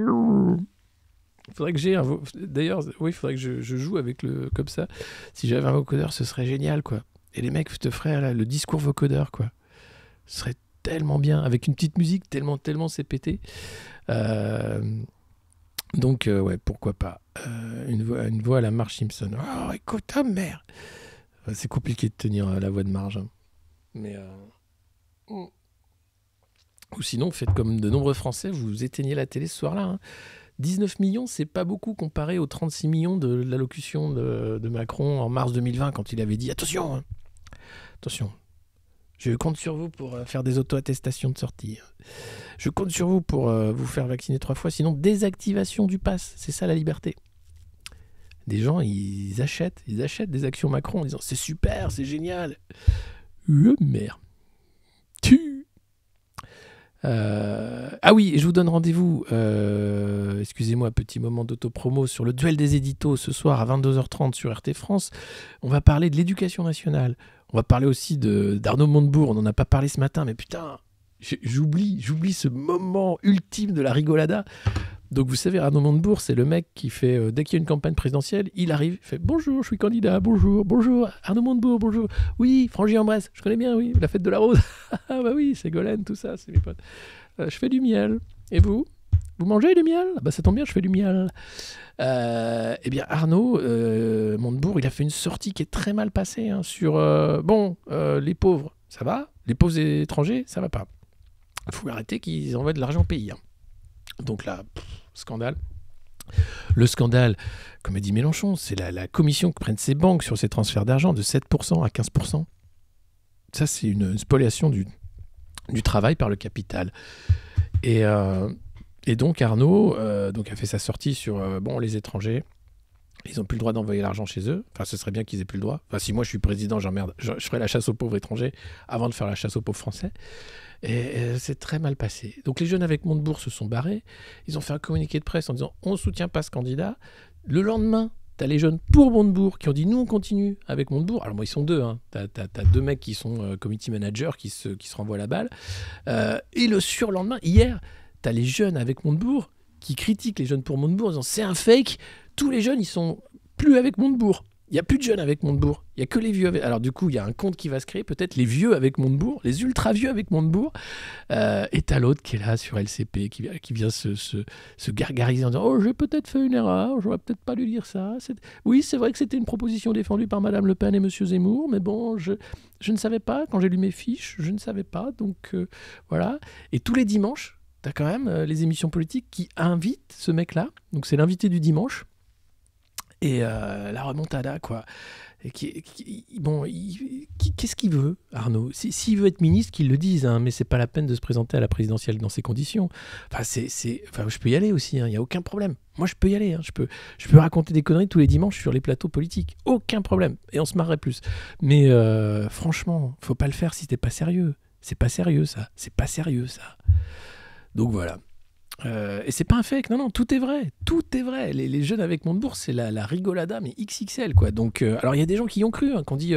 Faudrait que j'ai un... D'ailleurs, oui, faudrait que je joue avec le... Comme ça. Si j'avais un vocodeur, ce serait génial, quoi. Et les mecs te feraient là, le discours vocodeur, quoi. Ce serait tellement bien. Avec une petite musique, tellement c'est pété. Donc, ouais, pourquoi pas. Une voix à la Marge Simpson. Oh, écoute, ta mère. C'est compliqué de tenir la voix de Marge. Hein. Mais... Ou sinon, faites comme de nombreux Français, vous éteignez la télé ce soir-là. Hein. 19 millions, c'est pas beaucoup comparé aux 36 millions de l'allocution de Macron en mars 2020 quand il avait dit « Attention, hein, attention, je compte sur vous pour faire des auto-attestations de sortie. Je compte sur vous pour vous faire vacciner 3 fois, sinon désactivation du pass. C'est ça la liberté. » Des gens, ils achètent des actions Macron en disant « C'est super, c'est génial. » Merde. Ah oui, et je vous donne rendez-vous, excusez-moi, petit moment d'autopromo sur le duel des éditos ce soir à 22h30 sur RT France. On va parler de l'éducation nationale. On va parler aussi d'Arnaud Montebourg. On n'en a pas parlé ce matin, mais putain, j'oublie ce moment ultime de la rigolada. Donc vous savez, Arnaud Montebourg, c'est le mec qui fait, dès qu'il y a une campagne présidentielle, il arrive, il fait « Bonjour, je suis candidat, bonjour, Arnaud Montebourg, bonjour. Oui, Frangy-en-Bresse, je connais bien, oui, la fête de la rose. Ah bah oui, c'est Golène, tout ça, c'est mes potes. Je fais du miel. Et vous mangez du miel ? Bah ça tombe bien, je fais du miel. » Eh bien, Arnaud Montebourg, il a fait une sortie qui est très mal passée hein, sur, les pauvres, ça va ? Les pauvres étrangers, ça va pas. Il faut arrêter qu'ils envoient de l'argent au pays. Hein. Donc là, scandale. Le scandale, comme a dit Mélenchon, c'est la commission que prennent ces banques sur ces transferts d'argent de 7% à 15%. Ça, c'est une spoliation du travail par le capital. Et donc Arnaud a fait sa sortie sur les étrangers. Ils n'ont plus le droit d'envoyer l'argent chez eux. Enfin, ce serait bien qu'ils aient plus le droit. Enfin, si moi je suis président, j'emmerde. Je ferai la chasse aux pauvres étrangers avant de faire la chasse aux pauvres français. Et c'est très mal passé. Donc les jeunes avec Montebourg se sont barrés. Ils ont fait un communiqué de presse en disant on ne soutient pas ce candidat. Le lendemain, tu as les jeunes pour Montebourg qui ont dit nous on continue avec Montebourg. Alors moi ils sont deux. Hein. Tu as 2 mecs qui sont committee managers qui se renvoient la balle. Et le surlendemain, hier, tu as les jeunes avec Montebourg qui critiquent les jeunes pour Montebourg en disant c'est un fake. Tous les jeunes ils sont plus avec Montebourg. Il n'y a plus de jeunes avec Montebourg. Il n'y a que les vieux avec... Alors du coup, il y a un compte qui va se créer, peut-être les vieux avec Montebourg, les ultra-vieux avec Montebourg. Et t'as l'autre qui est là sur LCP, qui vient se gargariser en disant « Oh, j'ai peut-être fait une erreur, j'aurais peut-être pas dû dire ça. Oui, c'est vrai que c'était une proposition défendue par Madame Le Pen et Monsieur Zemmour, mais bon, je ne savais pas, quand j'ai lu mes fiches, je ne savais pas. Donc voilà. » Et tous les dimanches, t'as quand même les émissions politiques qui invitent ce mec-là. Donc c'est l'invité du dimanche. Et la remontada, quoi. Qu'est-ce qu'il veut, Arnaud ? S'il veut être ministre, qu'il le dise, hein, mais c'est pas la peine de se présenter à la présidentielle dans ces conditions. Enfin, je peux y aller aussi, il n'y a aucun problème. Moi, je peux y aller. Hein, je peux raconter des conneries tous les dimanches sur les plateaux politiques. Aucun problème. Et on se marrerait plus. Mais franchement, faut pas le faire si t'es pas sérieux. C'est pas sérieux, ça. C'est pas sérieux, ça. Donc voilà. Et c'est pas un fake, non, tout est vrai, les jeunes avec Montebourg, c'est la rigolada, mais XXL, quoi. Donc, alors il y a des gens qui y ont cru, hein, qui ont dit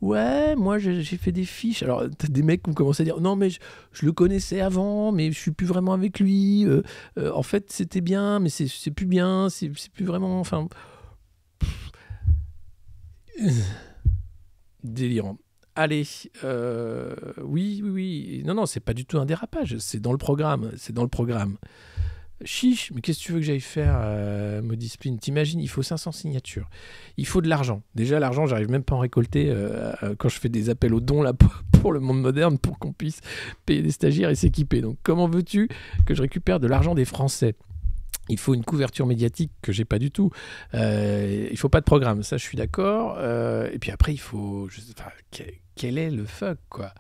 ouais, moi j'ai fait des fiches. Alors t'as des mecs qui ont commencé à dire non, mais je le connaissais avant, mais je suis plus vraiment avec lui. En fait, c'était bien, mais c'est plus bien, c'est plus vraiment. Enfin, délirant. Allez, oui. Non, c'est pas du tout un dérapage. C'est dans le programme. Chiche, mais qu'est-ce que tu veux que j'aille faire, Modiscipline ? T'imagines, il faut 500 signatures. Il faut de l'argent. Déjà, l'argent, j'arrive même pas à en récolter quand je fais des appels aux dons là, pour le monde moderne, pour qu'on puisse payer des stagiaires et s'équiper. Donc, comment veux-tu que je récupère de l'argent des Français ? Il faut une couverture médiatique que j'ai pas du tout. Il faut pas de programme, ça je suis d'accord. Et puis après, il faut... quel est le fuck, quoi ?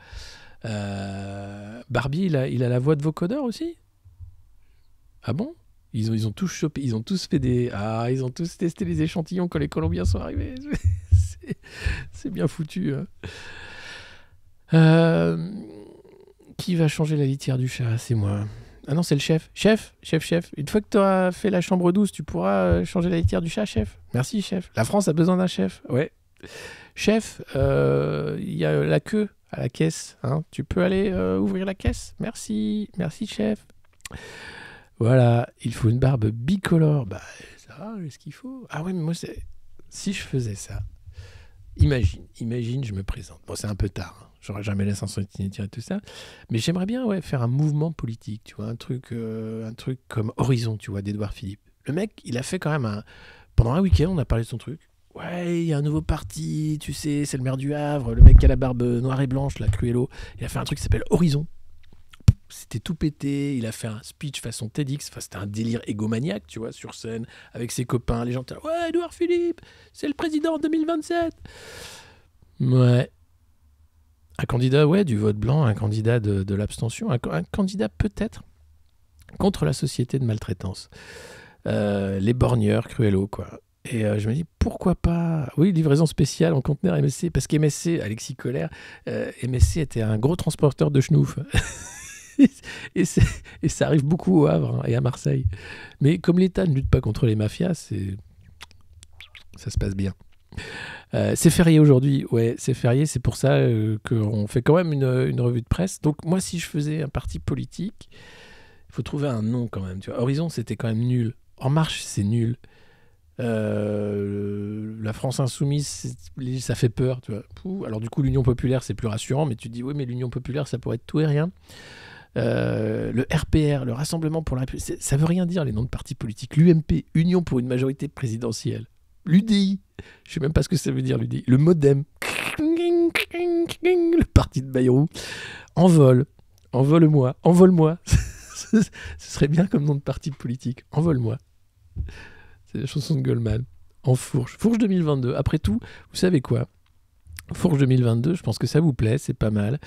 Barbie, il a la voix de vocodeur aussi ? Ah bon ? Ils ont tous chopé, ils ont tous fait ils ont tous testé les échantillons quand les Colombiens sont arrivés. C'est bien foutu. Hein. Qui va changer la litière du chat ? C'est moi. Ah non, c'est le chef. Chef. Une fois que tu auras fait la chambre douce, tu pourras changer la litière du chat, chef. Merci, chef. La France a besoin d'un chef. Ouais. Chef, il y a la queue à la caisse, hein. Tu peux aller ouvrir la caisse? Merci chef. Voilà, il faut une barbe bicolore. Bah, ça va, ce qu'il faut. Ah oui, mais moi, si je faisais ça, imagine, je me présente. Bon, c'est un peu tard, hein. J'aurais jamais l'ascension et tout ça. Mais j'aimerais bien faire un mouvement politique, tu vois, un truc comme Horizon, tu vois, d'Édouard Philippe. Le mec, il a fait quand même pendant un week-end, on a parlé de son truc. Ouais, il y a un nouveau parti, tu sais, c'est le maire du Havre, le mec qui a la barbe noire et blanche, la Cruello. Il a fait un truc qui s'appelle Horizon. C'était tout pété, il a fait un speech façon TEDx, enfin, c'était un délire égomaniaque, tu vois, sur scène, avec ses copains, les gens étaient là, ouais, Édouard Philippe, c'est le président en 2027. Ouais. Un candidat, du vote blanc, un candidat de l'abstention, un candidat peut-être contre la société de maltraitance. Les borgneurs, Cruello, quoi. Et je me dis, pourquoi pas... Oui, livraison spéciale en conteneur MSC, parce qu'MSC, Alexis Colère, MSC était un gros transporteur de schnouf. et ça arrive beaucoup au Havre, hein, et à Marseille. Mais comme l'État ne lutte pas contre les mafias, ça se passe bien. C'est férié aujourd'hui, c'est férié, c'est pour ça qu'on fait quand même une revue de presse. Donc moi, si je faisais un parti politique, il faut trouver un nom quand même. Tu vois. Horizon, c'était quand même nul. En Marche, c'est nul. La France Insoumise, ça fait peur. Tu vois. Alors du coup, l'Union Populaire, c'est plus rassurant, mais tu te dis, oui, mais l'Union Populaire, ça pourrait être tout et rien. Le RPR, le Rassemblement pour la République, ça veut rien dire les noms de partis politiques. L'UMP, Union pour une majorité présidentielle. L'UDI, je sais même pas ce que ça veut dire l'UDI. Le MoDem, le parti de Bayrou. Envole-moi. Ce serait bien comme nom de parti politique. Envole-moi. C'est la chanson de Goldman. En Fourche 2022. Après tout, vous savez quoi? Fourche 2022, je pense que ça vous plaît, c'est pas mal.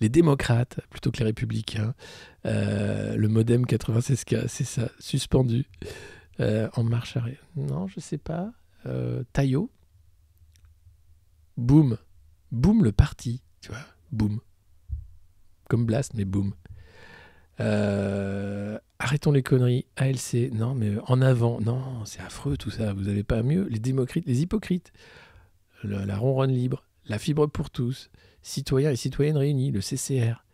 Les démocrates, plutôt que les républicains. Le MoDem 96K, c'est ça, suspendu. En marche arrière. Non, je sais pas. Taillot. Boum le parti, tu vois. Boum. Comme Blast, mais boum. Arrêtons les conneries. ALC, non, mais en avant. Non, c'est affreux tout ça. Vous avez pas mieux. Les hypocrites. La ronronne libre. La fibre pour tous. Citoyens et citoyennes réunis. Le CCR.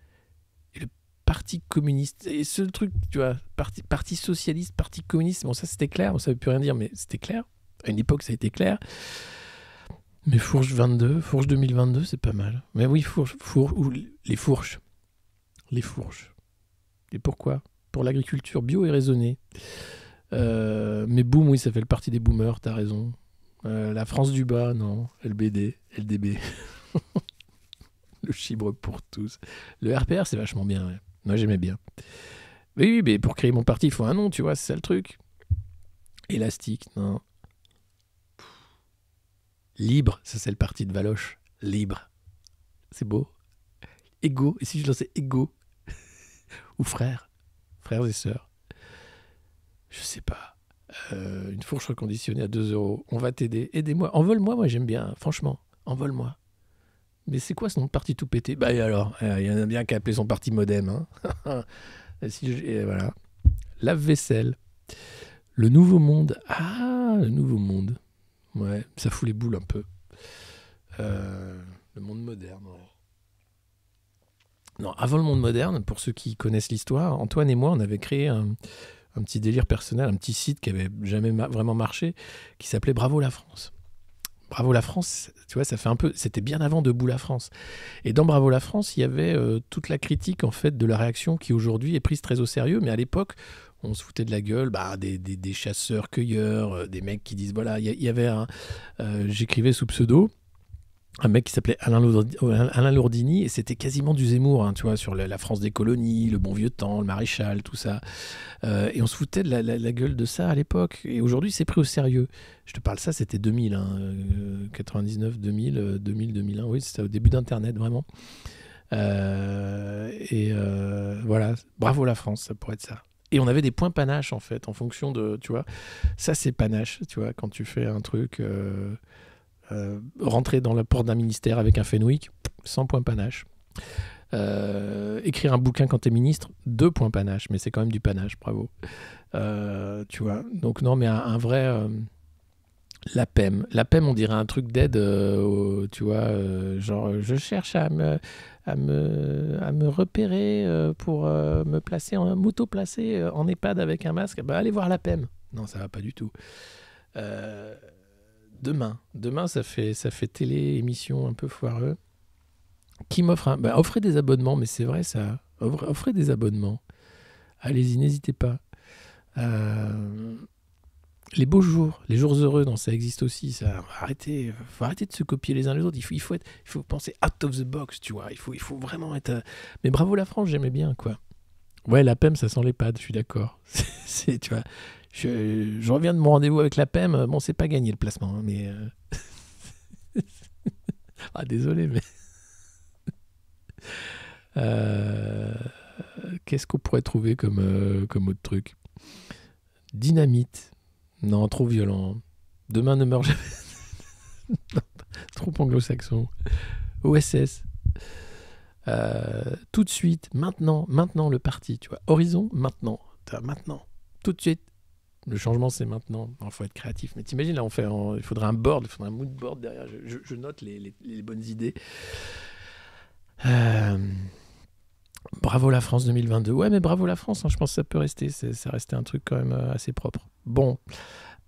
Et le Parti communiste. Et ce truc, tu vois. Parti socialiste, Parti communiste. Bon, ça c'était clair. Bon, ça veut plus rien dire, mais c'était clair. À une époque, ça a été clair. Mais Fourche 2022, c'est pas mal. Mais oui, ou les fourches. Les fourches. Et pourquoi? Pour l'agriculture bio et raisonnée. Mais boum, oui, ça fait le parti des boomers, t'as raison. La France du bas, non. LBD, LDB. Le chibre pour tous. Le RPR, c'est vachement bien, ouais. Moi, j'aimais bien. Oui, mais pour créer mon parti, il faut un nom, tu vois, c'est ça le truc. Élastique, non. Libre, ça c'est le parti de Valoche. Libre. C'est beau. Égo, et si je lançais Égo? Ou frères et sœurs. Je sais pas. Une fourche reconditionnée à 2 €. On va t'aider. Aidez-moi. Envole-moi, moi j'aime bien. Franchement, envole-moi. Mais c'est quoi ce nom de parti tout pété? Bah et alors, il y en a bien qu'à appeler son parti Modem. Hein. Et voilà. Lave-vaisselle. Le Nouveau Monde. Ah, le Nouveau Monde. Ouais, ça fout les boules un peu. Le monde moderne, ouais. Non, avant le monde moderne, pour ceux qui connaissent l'histoire, Antoine et moi, on avait créé un petit délire personnel, un petit site qui avait jamais vraiment marché, qui s'appelait Bravo la France. Bravo la France, tu vois, ça fait un peu... C'était bien avant Debout la France. Et dans Bravo la France, il y avait toute la critique, en fait, de la réaction qui, aujourd'hui, est prise très au sérieux. Mais à l'époque, on se foutait de la gueule des chasseurs-cueilleurs, des mecs qui disent... Voilà, il y avait j'écrivais sous pseudo, un mec qui s'appelait Alain Lourdini, et c'était quasiment du Zemmour, hein, tu vois, sur la France des colonies, le bon vieux temps, le maréchal, tout ça. Et on se foutait de la gueule de ça à l'époque. Et aujourd'hui, c'est pris au sérieux. Je te parle ça, c'était 2000, hein, 99, 2000, 2001, oui, c'était au début d'Internet, vraiment. Voilà, bravo la France, ça pourrait être ça. Et on avait des points panache, en fait, en fonction de, tu vois, ça c'est panache, tu vois, quand tu fais un truc... rentrer dans la porte d'un ministère avec un Fenwick, 100 points panache. Écrire un bouquin quand t'es ministre, 2 points panache, mais c'est quand même du panache, bravo. Tu vois, donc non, mais un vrai La PEM. La PEM, on dirait un truc d'aide, tu vois, genre je cherche à me repérer pour me placer, m'auto-placer en EHPAD avec un masque. Bah, allez voir la PEM. Non, ça va pas du tout. Demain, ça fait télé-émission un peu foireux. Qui m'offre offrez des abonnements, mais c'est vrai ça. Offrez des abonnements. Allez-y, n'hésitez pas. Les beaux jours, les jours heureux, non, ça existe aussi. Ça. Faut arrêter de se copier les uns les autres. Il faut penser out of the box, tu vois. Il faut vraiment être. Mais bravo la France, j'aimais bien, quoi. Ouais, la PEM, ça sent l'EHPAD, je suis d'accord. Tu vois, je reviens de mon rendez-vous avec la PEM. Bon, c'est pas gagné le placement, hein, mais. Ah, désolé, mais. Qu'est-ce qu'on pourrait trouver comme autre truc? Dynamite. Non, trop violent. Demain ne meurt jamais. Trop anglo-saxon. OSS. Tout de suite, maintenant le parti, tu vois. Horizon, maintenant. Tout de suite. Le changement, c'est maintenant. Il faut être créatif. Mais t'imagines, là, il faudrait un board, il faudrait un mood board derrière. Je note les bonnes idées. Bravo la France 2022. Ouais, mais bravo la France, hein, je pense que ça peut rester. Ça restait un truc quand même assez propre. Bon,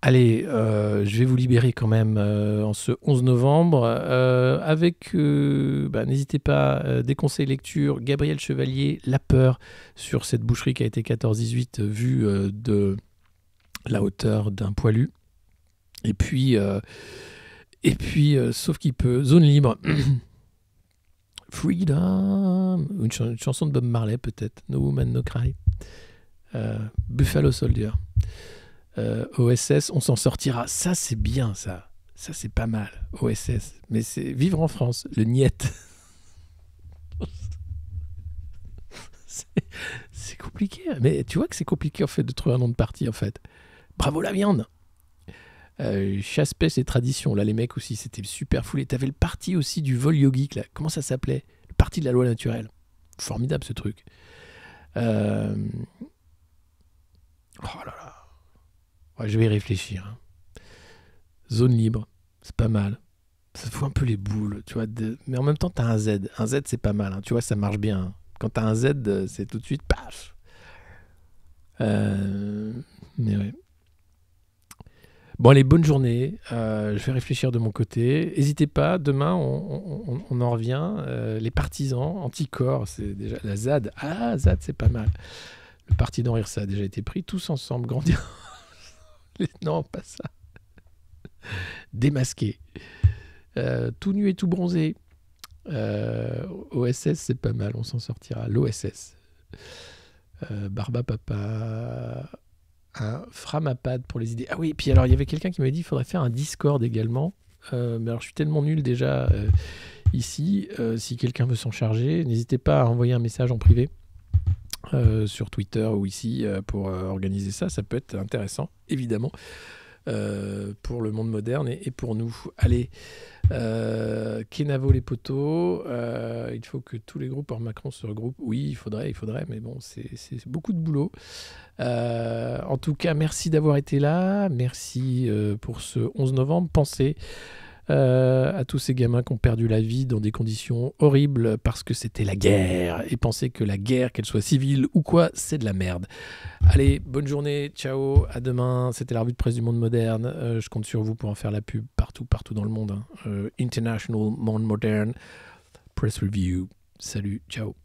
allez, je vais vous libérer quand même en ce 11 novembre. Avec, n'hésitez pas, des conseils lecture, Gabriel Chevalier, La peur, sur cette boucherie qui a été 14-18, vue de la hauteur d'un poilu. Et puis sauf qu'il peut, Zone libre. Freedom, une chanson de Bob Marley peut-être, No Woman No Cry, Buffalo Soldier, OSS, on s'en sortira, ça c'est bien, ça c'est pas mal, OSS, mais c'est Vivre en France, le niet. C'est compliqué, mais tu vois que c'est compliqué en fait de trouver un nom de parti en fait. Bravo la viande. Chasse, pêche et tradition, là les mecs aussi c'était super foulé. T'avais le parti aussi du vol yogique là, comment ça s'appelait? Le parti de la loi naturelle, formidable ce truc. Oh là là, ouais, je vais y réfléchir, hein. Zone libre, c'est pas mal, ça te fout un peu les boules, tu vois, mais en même temps t'as un Z c'est pas mal, hein. Tu vois, ça marche bien, hein. Quand t'as un Z c'est tout de suite paf. Mais ouais. Bon, allez, bonne journée. Je vais réfléchir de mon côté. N'hésitez pas, demain, on en revient. Les partisans, Anticorps, c'est déjà la ZAD. Ah, ZAD, c'est pas mal. Le parti d'en rire, ça a déjà été pris. Tous ensemble, grandir. Non, pas ça. Démasqué. Tout nu et tout bronzé. OSS, c'est pas mal. On s'en sortira. L'OSS. Barba Papa... Un Framapad pour les idées. Ah oui, puis alors il y avait quelqu'un qui m'a dit qu'il faudrait faire un Discord également. Mais alors je suis tellement nul déjà ici. Si quelqu'un veut s'en charger, n'hésitez pas à envoyer un message en privé sur Twitter ou ici pour organiser ça. Ça peut être intéressant, évidemment, pour le monde moderne et pour nous. Allez, Kenavo les potos. Il faut que tous les groupes hors Macron se regroupent. Oui, il faudrait, mais bon, c'est beaucoup de boulot. En tout cas, merci d'avoir été là. Merci pour ce 11 novembre. Pensez à tous ces gamins qui ont perdu la vie dans des conditions horribles parce que c'était la guerre. Et pensez que la guerre, qu'elle soit civile ou quoi, c'est de la merde. Allez, bonne journée, ciao, à demain. C'était la revue de presse du monde moderne. Je compte sur vous pour en faire la pub partout dans le monde, hein. International Monde Moderne Press Review. Salut, ciao.